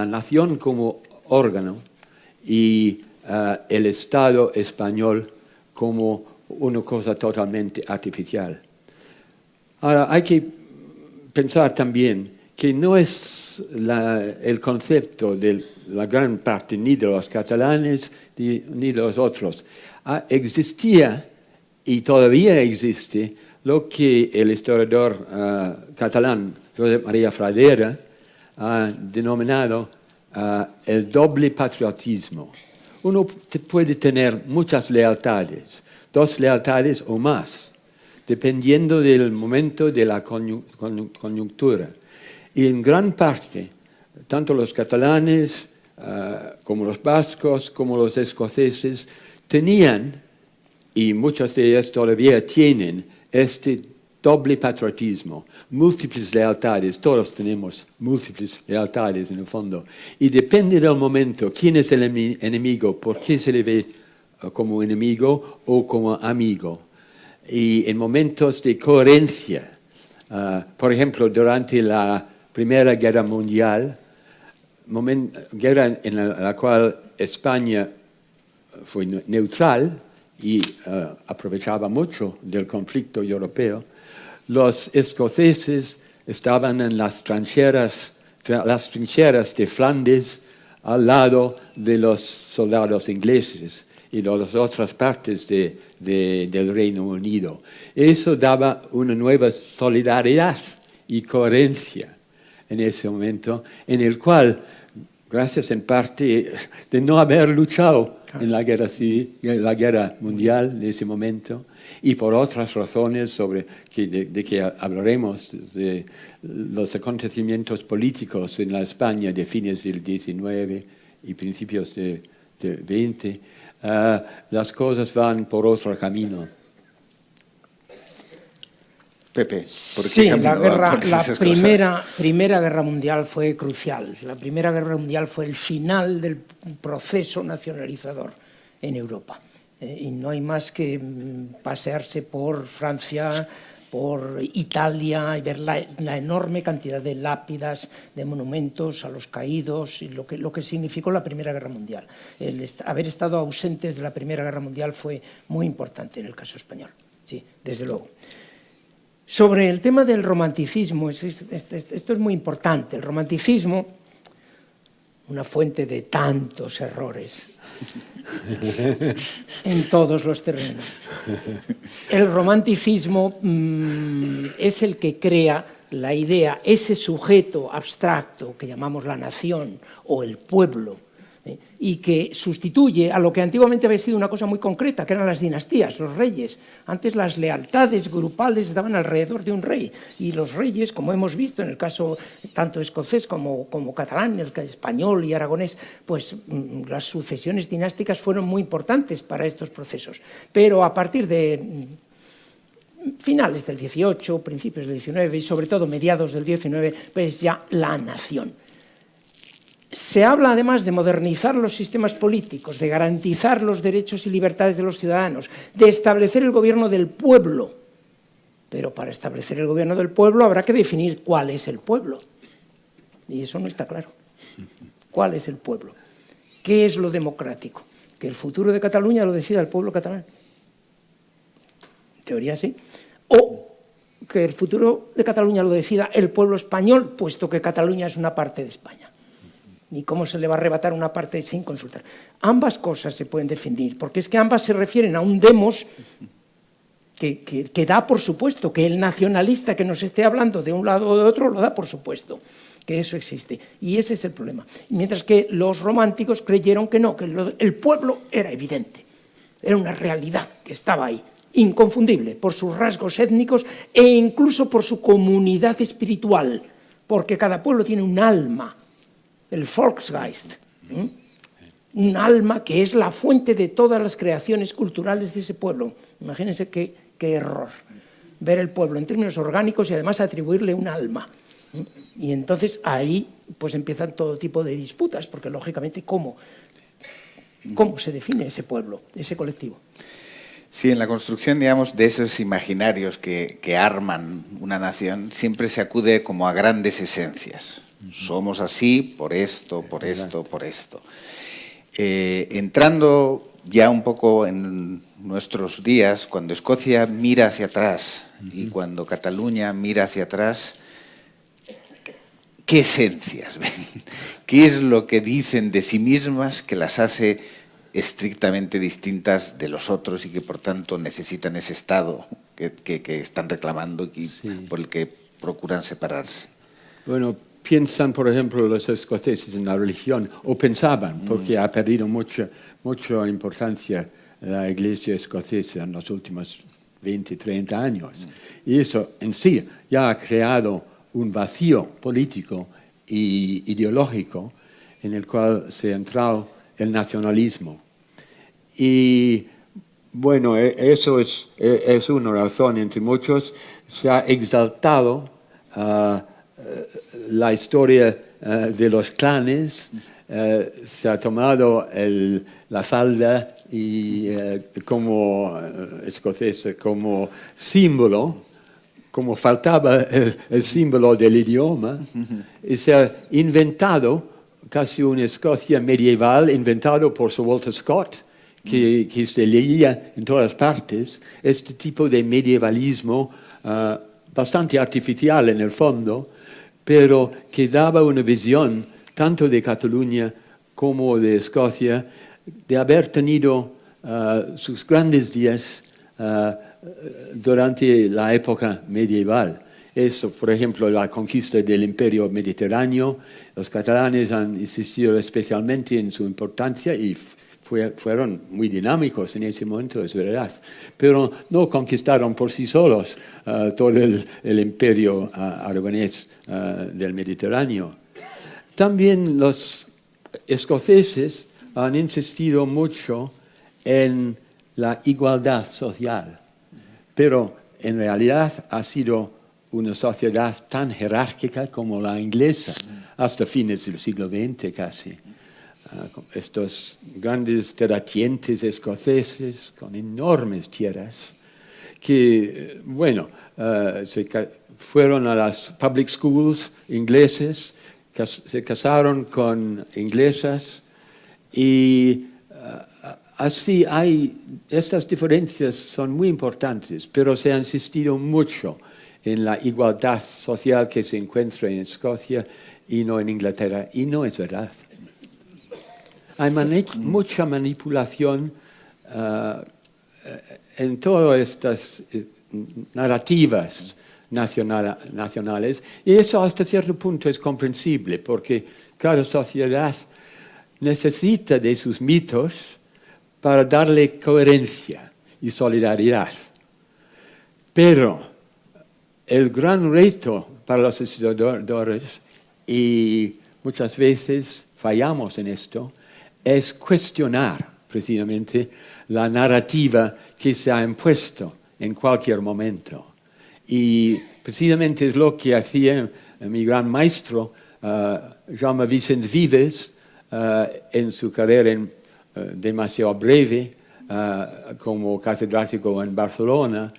S2: nación como órgano y el Estado español como una cosa totalmente artificial. Ahora, hay que pensar también que no es el concepto de la gran parte ni de los catalanes ni de los otros. Existía y todavía existe lo que el historiador catalán Josep María Fradera ha denominado el doble patriotismo. Uno puede tener muchas lealtades, 2 lealtades o más, dependiendo del momento de la coyuntura. Y en gran parte, tanto los catalanes como los vascos, como los escoceses, tenían, y muchas de ellas todavía tienen, este doble patriotismo, múltiples lealtades, todos tenemos múltiples lealtades en el fondo, y depende del momento quién es el enemigo, por qué se le ve como enemigo o como amigo. Y en momentos de coherencia, por ejemplo, durante la Primera Guerra Mundial, guerra en la cual España fue neutral y aprovechaba mucho del conflicto europeo, los escoceses estaban en las trincheras de Flandes al lado de los soldados ingleses y de las otras partes del Reino Unido. Eso daba una nueva solidaridad y coherencia en ese momento, en el cual, gracias en parte de no haber luchado en la guerra civil, en la guerra mundial en ese momento, y por otras razones de que hablaremos, de los acontecimientos políticos en la España de fines del 19 y principios del 20, las cosas van por otro camino.
S1: Pepe, ¿por qué
S3: Sí,
S1: camino van por
S3: la
S1: esas cosas?
S3: primera Guerra Mundial fue crucial. La Primera Guerra Mundial fue el final del proceso nacionalizador en Europa. Y no hay más que pasearse por Francia, por Italia y ver la enorme cantidad de lápidas, de monumentos a los caídos y lo que significó la Primera Guerra Mundial. Haber estado ausentes de la Primera Guerra Mundial fue muy importante en el caso español, sí, desde luego. Sobre el tema del romanticismo, esto es muy importante. El romanticismo, una fuente de tantos errores en todos los terrenos. El romanticismo es el que crea la idea, ese sujeto abstracto que llamamos la nación o el pueblo, y que sustituye a lo que antiguamente había sido una cosa muy concreta, que eran las dinastías, los reyes. Antes las lealtades grupales estaban alrededor de un rey, y los reyes, como hemos visto en el caso tanto escocés como catalán, el español y aragonés, pues las sucesiones dinásticas fueron muy importantes para estos procesos. Pero a partir de finales del 18, principios del 19 y sobre todo mediados del 19, pues ya la nación. Se habla además de modernizar los sistemas políticos, de garantizar los derechos y libertades de los ciudadanos, de establecer el gobierno del pueblo. Pero para establecer el gobierno del pueblo habrá que definir cuál es el pueblo. Y eso no está claro. ¿Cuál es el pueblo? ¿Qué es lo democrático? ¿Que el futuro de Cataluña lo decida el pueblo catalán? En teoría sí. O que el futuro de Cataluña lo decida el pueblo español, puesto que Cataluña es una parte de España. Ni cómo se le va a arrebatar una parte sin consultar. Ambas cosas se pueden definir, porque es que ambas se refieren a un demos que da por supuesto, que el nacionalista que nos esté hablando de un lado o de otro lo da por supuesto, que eso existe. Y ese es el problema. Mientras que los románticos creyeron que no, que el pueblo era evidente, era una realidad que estaba ahí, inconfundible, por sus rasgos étnicos e incluso por su comunidad espiritual, porque cada pueblo tiene un alma, el Volksgeist, un alma que es la fuente de todas las creaciones culturales de ese pueblo. Imagínense qué error, ver el pueblo en términos orgánicos y además atribuirle un alma. Y entonces ahí pues empiezan todo tipo de disputas, porque lógicamente ¿cómo se define ese pueblo, ese colectivo?
S1: Sí, en la construcción, digamos, de esos imaginarios que arman una nación, siempre se acude como a grandes esencias. Somos así por esto, por esto, por esto. Entrando ya un poco en nuestros días, cuando Escocia mira hacia atrás y cuando Cataluña mira hacia atrás, ¿qué esencias ven? ¿Qué es lo que dicen de sí mismas que las hace estrictamente distintas de los otros y que por tanto necesitan ese Estado que están reclamando y por el que procuran separarse?
S2: Bueno, piensan, por ejemplo, los escoceses en la religión, o pensaban, porque ha perdido mucha importancia la iglesia escocesa en los últimos 20, 30 años. Y eso en sí ya ha creado un vacío político e ideológico en el cual se ha entrado el nacionalismo. Y bueno, eso es una razón entre muchos. se ha exaltado la historia de los clanes, se ha tomado la falda y como escocesa como símbolo, como faltaba el símbolo del idioma, y se ha inventado casi una Escocia medieval, inventado por Sir Walter Scott, que se leía en todas partes, este tipo de medievalismo bastante artificial en el fondo, pero que daba una visión tanto de Cataluña como de Escocia, de haber tenido sus grandes días durante la época medieval. Eso, por ejemplo, la conquista del imperio mediterráneo. Los catalanes han insistido especialmente en su importancia y fueron muy dinámicos en ese momento, es verdad. Pero no conquistaron por sí solos todo el imperio aragonés del Mediterráneo. También los escoceses han insistido mucho en la igualdad social, pero en realidad ha sido una sociedad tan jerárquica como la inglesa, hasta fines del siglo XX casi. Estos grandes terratenientes escoceses con enormes tierras que, bueno, fueron a las public schools ingleses, se casaron con inglesas y así estas diferencias son muy importantes, pero se ha insistido mucho en la igualdad social que se encuentra en Escocia y no en Inglaterra, y no es verdad. Hay mucha manipulación en todas estas narrativas nacionales, y eso hasta cierto punto es comprensible, porque cada sociedad necesita de sus mitos para darle coherencia y solidaridad. Pero el gran reto para los historiadores, y muchas veces fallamos en esto, es cuestionar precisamente la narrativa que se ha impuesto en cualquier momento. Y precisamente es lo que hacía mi gran maestro, Jaume Vicens Vives, en su carrera demasiado breve como catedrático en Barcelona,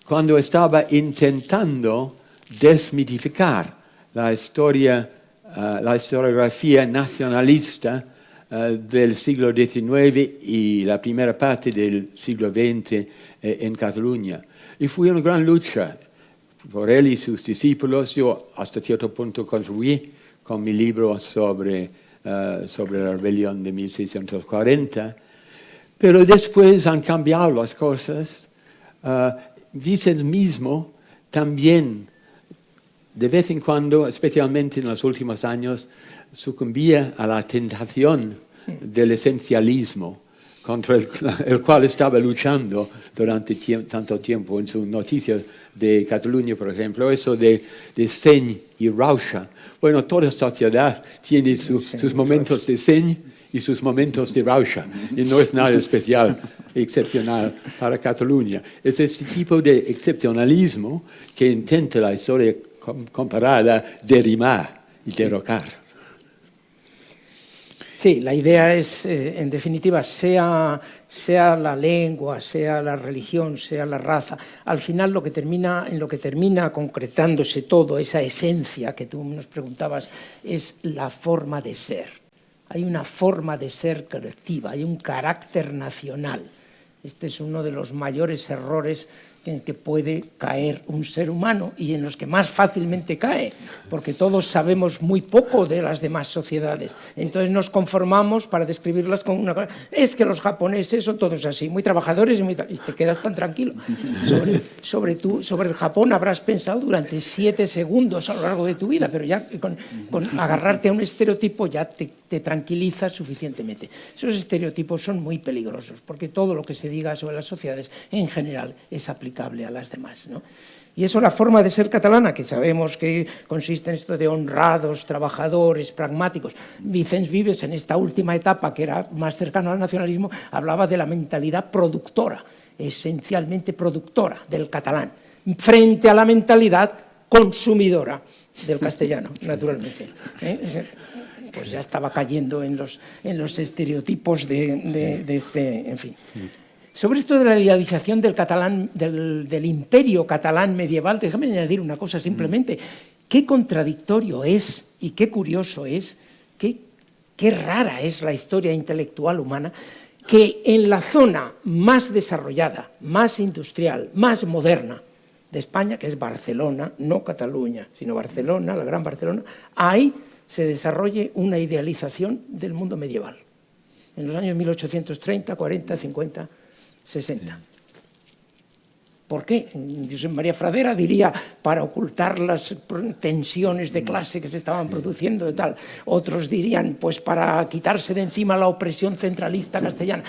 S2: cuando estaba intentando desmitificar la historiografía nacionalista del siglo XIX y la primera parte del siglo XX en Cataluña. Y fue una gran lucha por él y sus discípulos. Yo hasta cierto punto contribuí con mi libro sobre la rebelión de 1640, pero después han cambiado las cosas. Vicens mismo también, de vez en cuando, especialmente en los últimos años, sucumbía a la tentación del esencialismo contra el cual estaba luchando durante tanto tiempo en sus noticias de Cataluña, por ejemplo, eso de seny y rauxa. Bueno, toda sociedad tiene sus momentos de seny y sus momentos de rauxa, y no es nada especial, excepcional para Cataluña. Es este tipo de excepcionalismo que intenta la historia comparada derribar y derrocar.
S3: Sí, la idea es, en definitiva, sea la lengua, sea la religión, sea la raza, al final en lo que termina concretándose todo, esa esencia que tú nos preguntabas, es la forma de ser. Hay una forma de ser colectiva, hay un carácter nacional. Este es uno de los mayores errores en que puede caer un ser humano y en los que más fácilmente cae, porque todos sabemos muy poco de las demás sociedades. Entonces nos conformamos para describirlas con una cosa. Es que los japoneses son todos así, muy trabajadores y te quedas tan tranquilo. Sobre el Japón habrás pensado durante 7 segundos a lo largo de tu vida, pero ya con agarrarte a un estereotipo ya te tranquilizas suficientemente. Esos estereotipos son muy peligrosos, porque todo lo que se diga sobre las sociedades en general es aplicable a las demás, ¿no? Y eso, la forma de ser catalana, que sabemos que consiste en esto de honrados, trabajadores, pragmáticos. Vicens Vives, en esta última etapa, que era más cercano al nacionalismo, hablaba de la mentalidad productora, esencialmente productora del catalán. frente a la mentalidad consumidora del castellano, naturalmente. Pues ya estaba cayendo en los estereotipos de este, en fin. Sobre esto de la idealización del catalán, del imperio catalán medieval, déjame añadir una cosa simplemente. Qué contradictorio es y qué curioso es, qué rara es la historia intelectual humana, que en la zona más desarrollada, más industrial, más moderna de España, que es Barcelona, no Cataluña, sino Barcelona, la Gran Barcelona, ahí se desarrolle una idealización del mundo medieval, en los años 1830, 40, 50, 60. ¿Por qué? Josep María Fradera diría para ocultar las tensiones de clase que se estaban produciendo y tal. Otros dirían pues para quitarse de encima la opresión centralista castellana.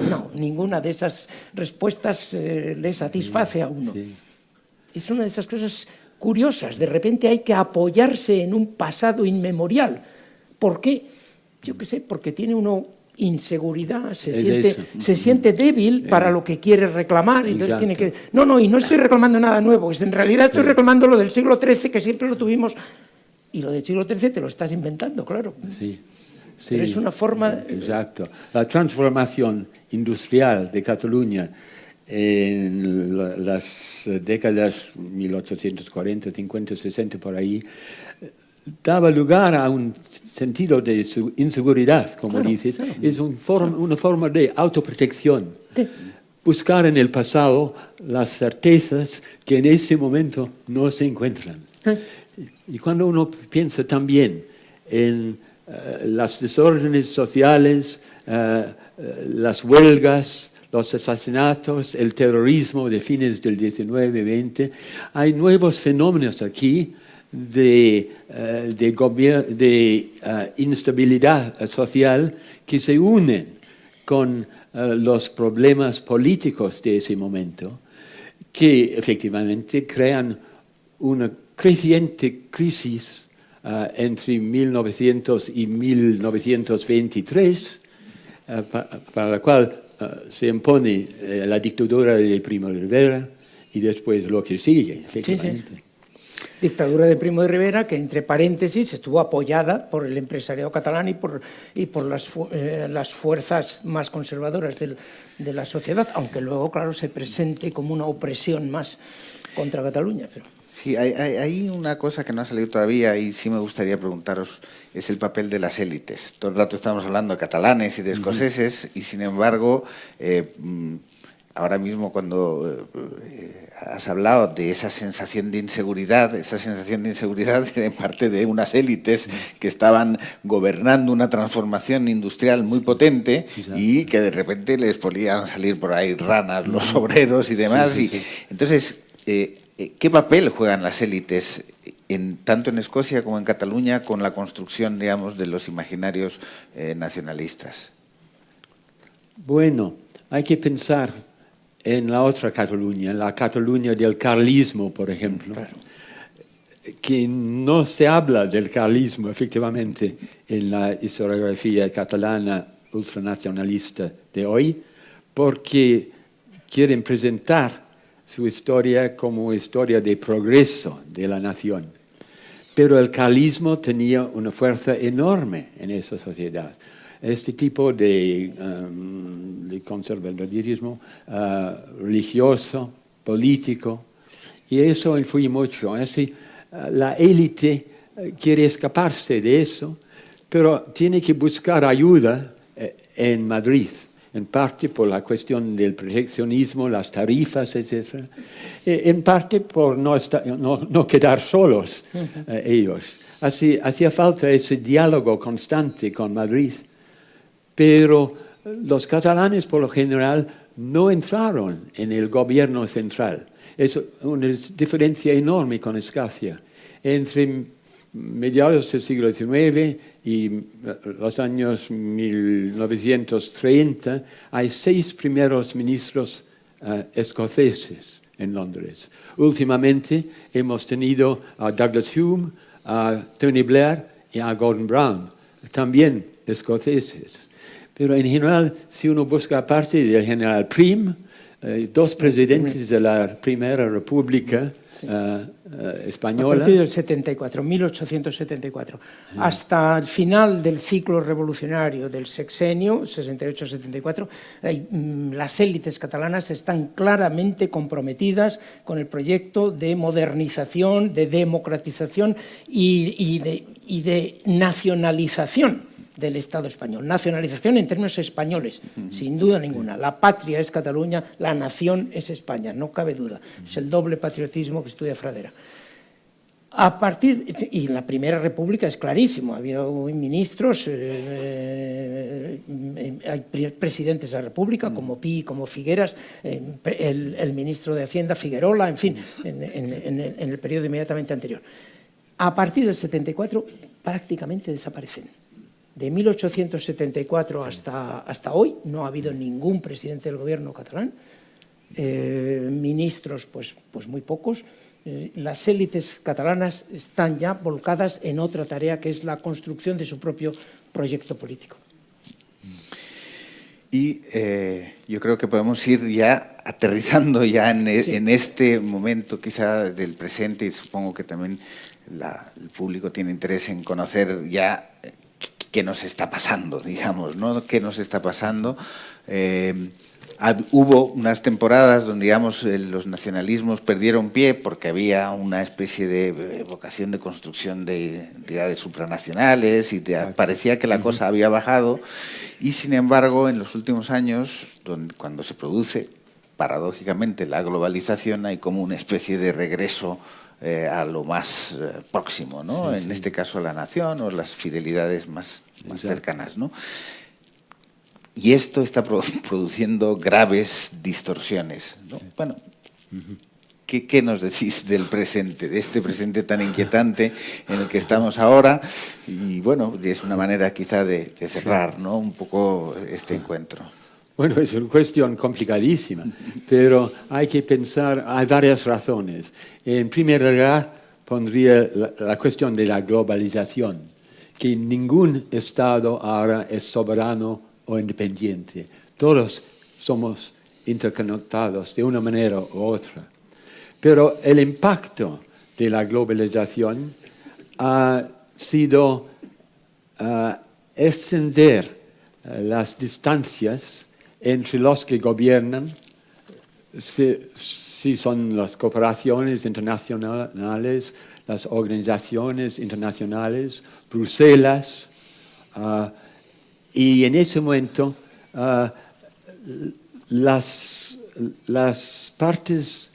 S3: No, ninguna de esas respuestas le satisface a uno. Es una de esas cosas curiosas. De repente hay que apoyarse en un pasado inmemorial. ¿Por qué? Yo qué sé, porque tiene uno inseguridad, se siente débil para lo que quiere reclamar, y entonces tiene que... No, y no estoy reclamando nada nuevo, en realidad estoy reclamando lo del siglo XIII, que siempre lo tuvimos, y lo del siglo XIII te lo estás inventando, claro.
S2: Sí.
S3: Pero es una forma...
S2: Exacto. La transformación industrial de Cataluña en las décadas 1840, 50, 60, por ahí, daba lugar a un sentido de inseguridad, como dices. Claro. Es una forma de autoprotección. Sí. Buscar en el pasado las certezas que en ese momento no se encuentran. Y cuando uno piensa también en las desórdenes sociales, las huelgas, los asesinatos, el terrorismo de fines del 19, 20, hay nuevos fenómenos aquí de instabilidad social que se unen con los problemas políticos de ese momento, que efectivamente crean una creciente crisis entre 1900 y 1923, para la cual se impone la dictadura de Primo de Rivera y después lo que sigue, efectivamente.
S3: Sí. Dictadura de Primo de Rivera, que entre paréntesis estuvo apoyada por el empresariado catalán y por las fuerzas más conservadoras de la sociedad, aunque luego, claro, se presente como una opresión más contra Cataluña. Pero...
S1: Sí, hay una cosa que no ha salido todavía y sí me gustaría preguntaros, es el papel de las élites. Todo el rato estamos hablando de catalanes y de escoceses y, sin embargo, ahora mismo cuando has hablado de esa sensación de inseguridad era en parte de unas élites que estaban gobernando una transformación industrial muy potente y que de repente les podían salir por ahí ranas, los obreros y demás. Entonces, ¿qué papel juegan las élites tanto en Escocia como en Cataluña con la construcción, digamos, de los imaginarios nacionalistas?
S2: Bueno, hay que pensar en la otra Cataluña, la Cataluña del carlismo, por ejemplo, que no se habla del carlismo, efectivamente, en la historiografía catalana ultranacionalista de hoy, porque quieren presentar su historia como historia de progreso de la nación. Pero el carlismo tenía una fuerza enorme en esa sociedad. Este tipo de conservadurismo religioso, político, y eso influye mucho. Así, la élite quiere escaparse de eso, pero tiene que buscar ayuda en Madrid, en parte por la cuestión del proteccionismo, las tarifas, etc. En parte por no quedar solos ellos. Así, hacía falta ese diálogo constante con Madrid. Pero los catalanes, por lo general, no entraron en el gobierno central. Es una diferencia enorme con Escocia. Entre mediados del siglo XIX y los años 1930, hay 6 primeros ministros escoceses en Londres. Últimamente hemos tenido a Douglas Hume, a Tony Blair y a Gordon Brown, también escoceses. Pero en general, si uno busca aparte del general Prim, dos presidentes de la Primera República Española.
S3: A partir del 74, 1874, hasta el final del ciclo revolucionario del sexenio, 68-74, las élites catalanas están claramente comprometidas con el proyecto de modernización, de democratización y de nacionalización del Estado español. Nacionalización en términos españoles, sin duda ninguna. La patria es Cataluña, la nación es España, no cabe duda. Es el doble patriotismo que estudia Fradera. Y la Primera República es clarísimo, había ministros, hay presidentes de la República, como Pi, como Figueras, el ministro de Hacienda, Figuerola, en fin, en el periodo inmediatamente anterior. A partir del 74 prácticamente desaparecen. De 1874 hasta hoy no ha habido ningún presidente del gobierno catalán, ministros pues muy pocos. Las élites catalanas están ya volcadas en otra tarea que es la construcción de su propio proyecto político.
S1: Y yo creo que podemos ir ya aterrizando ya en este momento quizá del presente, y supongo que también el público tiene interés en conocer ya qué nos está pasando, digamos, ¿no? ¿Qué nos está pasando? Hubo unas temporadas donde, digamos, los nacionalismos perdieron pie porque había una especie de vocación de construcción de entidades supranacionales y parecía que la cosa había bajado, y sin embargo en los últimos años, cuando se produce paradójicamente la globalización, hay como una especie de regreso a lo más próximo, ¿no? En este caso a la nación o las fidelidades más cercanas, ¿no? Y esto está produciendo graves distorsiones, ¿no? Bueno, ¿qué nos decís del presente, de este presente tan inquietante en el que estamos ahora? Y bueno, es una manera quizá de cerrar, ¿no?, un poco este encuentro.
S2: Bueno, es una cuestión complicadísima, pero hay que pensar, hay varias razones. En primer lugar, pondría la cuestión de la globalización, que ningún Estado ahora es soberano o independiente. Todos somos interconectados de una manera u otra. Pero el impacto de la globalización ha sido extender las distancias entre los que gobiernan, si son las cooperaciones internacionales, las organizaciones internacionales, Bruselas, y en ese momento las partes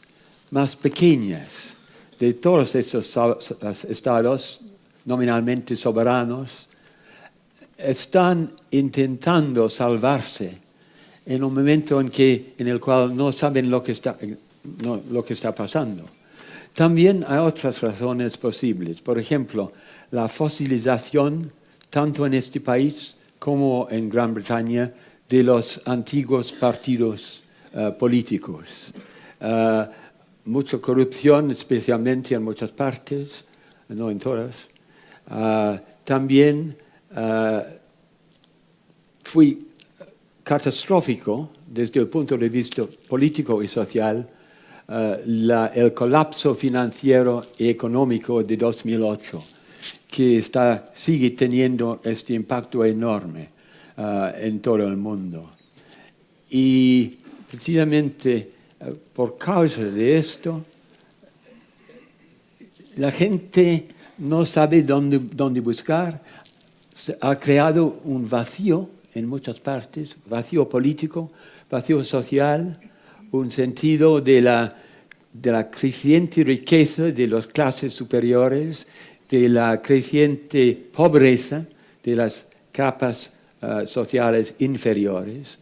S2: más pequeñas de todos estos estados nominalmente soberanos están intentando salvarse en un momento en el cual no saben lo que está pasando. También hay otras razones posibles. Por ejemplo, la fosilización, tanto en este país como en Gran Bretaña, de los antiguos partidos políticos. Mucha corrupción, especialmente en muchas partes, no en todas. También fui catastrófico desde el punto de vista político y social el colapso financiero y económico de 2008, que sigue teniendo este impacto enorme en todo el mundo. Y precisamente por causa de esto, la gente no sabe dónde buscar. Se ha creado un vacío en muchas partes, vacío político, vacío social, un sentido de la creciente riqueza de las clases superiores, de la creciente pobreza de las capas sociales inferiores.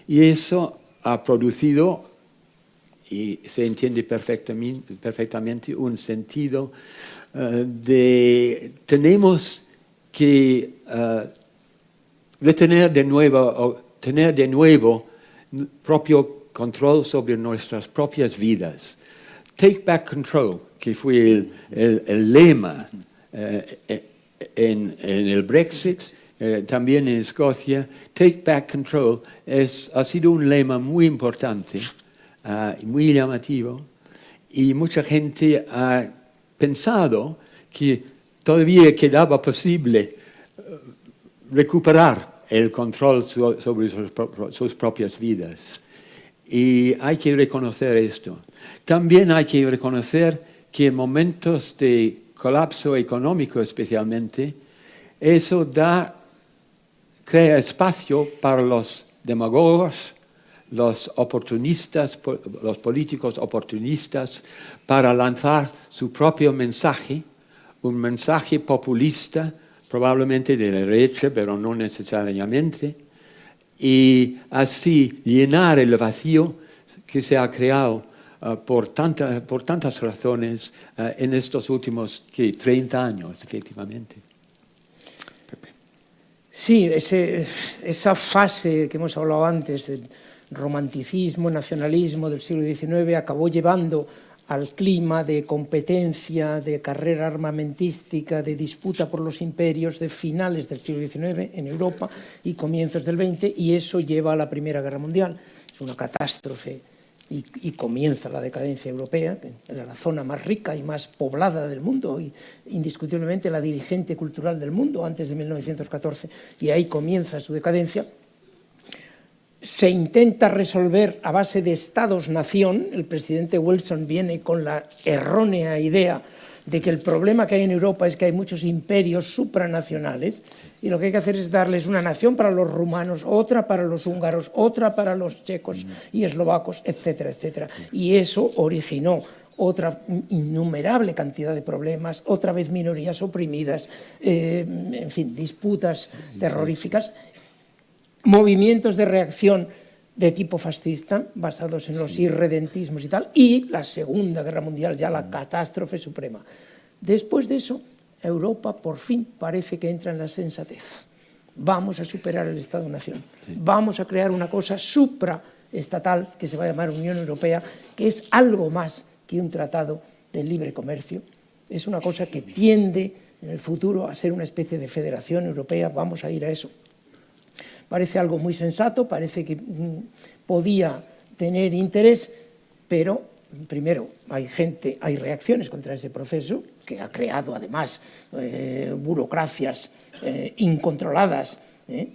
S2: Y eso ha producido, y se entiende perfectamente, un sentido tenemos que tener de nuevo propio control sobre nuestras propias vidas. Take back control, que fue el lema en el Brexit, también en Escocia. Take back control ha sido un lema muy importante muy llamativo, y mucha gente ha pensado que todavía quedaba posible recuperar el control sobre sus propias vidas. Y hay que reconocer esto. También hay que reconocer que en momentos de colapso económico especialmente, eso crea espacio para los demagogos, los oportunistas, los políticos oportunistas, para lanzar su propio mensaje, un mensaje populista, probablemente de la derecha, pero no necesariamente, y así llenar el vacío que se ha creado por tantas razones en estos últimos 30 años, efectivamente.
S3: Sí, esa fase que hemos hablado antes del romanticismo, nacionalismo del siglo XIX acabó llevando al clima de competencia, de carrera armamentística, de disputa por los imperios de finales del siglo XIX en Europa y comienzos del XX, y eso lleva a la Primera Guerra Mundial. Es una catástrofe y comienza la decadencia europea, que era la zona más rica y más poblada del mundo, y indiscutiblemente la dirigente cultural del mundo antes de 1914, y ahí comienza su decadencia. Se intenta resolver a base de estados-nación. El presidente Wilson viene con la errónea idea de que el problema que hay en Europa es que hay muchos imperios supranacionales y lo que hay que hacer es darles una nación para los rumanos, otra para los húngaros, otra para los checos y eslovacos, etcétera, etcétera. Y eso originó otra innumerable cantidad de problemas, otra vez minorías oprimidas, en fin, disputas terroríficas, movimientos de reacción de tipo fascista, basados en los irredentismos y tal, y la Segunda Guerra Mundial, ya la catástrofe suprema. Después de eso, Europa por fin parece que entra en la sensatez. Vamos a superar el Estado-Nación, vamos a crear una cosa supraestatal que se va a llamar Unión Europea, que es algo más que un tratado de libre comercio, es una cosa que tiende en el futuro a ser una especie de federación europea, vamos a ir a eso. Parece algo muy sensato, parece que podía tener interés, pero primero hay reacciones contra ese proceso que ha creado además burocracias incontroladas,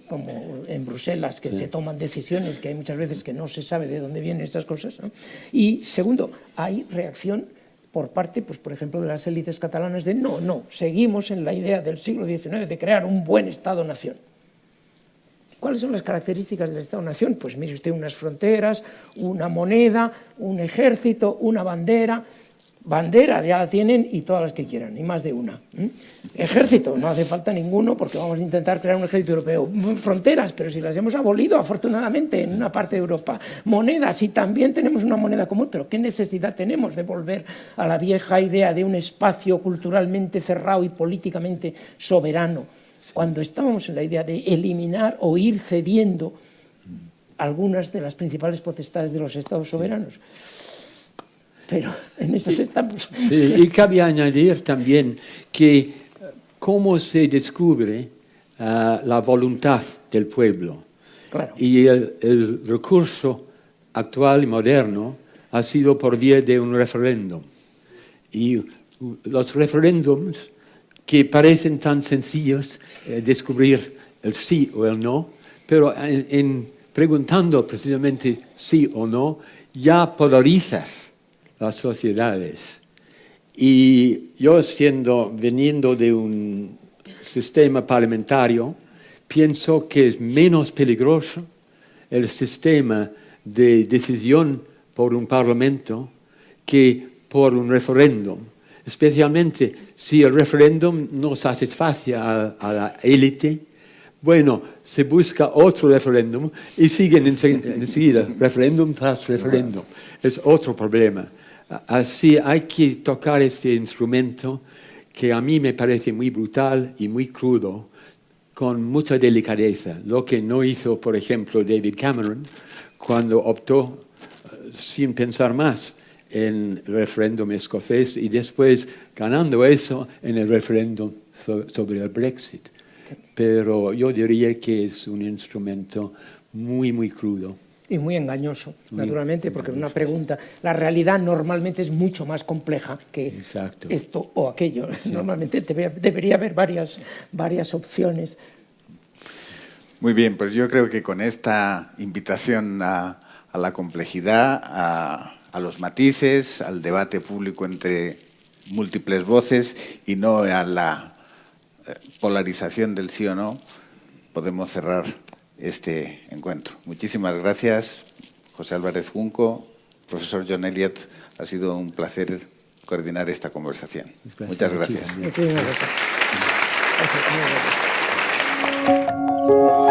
S3: como en Bruselas, que se toman decisiones que hay muchas veces que no se sabe de dónde vienen esas cosas, ¿no? Y segundo, hay reacción por parte, pues, por ejemplo, de las élites catalanas de no, seguimos en la idea del siglo XIX de crear un buen Estado-nación. ¿Cuáles son las características del Estado-Nación? Pues mire usted, unas fronteras, una moneda, un ejército, una bandera. Bandera ya la tienen y todas las que quieran, y más de una. Ejército, no hace falta ninguno porque vamos a intentar crear un ejército europeo. Fronteras, pero si las hemos abolido afortunadamente en una parte de Europa. Monedas, y también tenemos una moneda común, pero ¿qué necesidad tenemos de volver a la vieja idea de un espacio culturalmente cerrado y políticamente soberano? Cuando estábamos en la idea de eliminar o ir cediendo algunas de las principales potestades de los estados soberanos. Pero en esas estamos.
S2: Sí, y cabe añadir también que cómo se descubre la voluntad del pueblo.
S3: Claro.
S2: Y el recurso actual y moderno ha sido por vía de un referéndum. Y los referéndums que parecen tan sencillos descubrir el sí o el no, pero en preguntando precisamente sí o no, ya polarizas las sociedades. Y yo veniendo de un sistema parlamentario, pienso que es menos peligroso el sistema de decisión por un parlamento que por un referéndum. Especialmente si el referéndum no satisface a la élite, bueno, se busca otro referéndum y siguen enseguida, referéndum tras referéndum. Es otro problema. Así hay que tocar este instrumento que a mí me parece muy brutal y muy crudo, con mucha delicadeza. Lo que no hizo, por ejemplo, David Cameron cuando optó, sin pensar más, en el referéndum escocés y después ganando eso en el referéndum sobre el Brexit. Pero yo diría que es un instrumento muy, muy crudo.
S3: Y muy engañoso, naturalmente, porque una pregunta, la realidad normalmente es mucho más compleja que
S2: Exacto.
S3: esto o aquello. Sí. Normalmente debería haber varias opciones.
S1: Muy bien, pues yo creo que con esta invitación a la complejidad, a los matices, al debate público entre múltiples voces y no a la polarización del sí o no, podemos cerrar este encuentro. Muchísimas gracias, José Álvarez Junco, profesor John Elliott. Ha sido un placer coordinar esta conversación. Muchas gracias.
S3: Muchísimas gracias.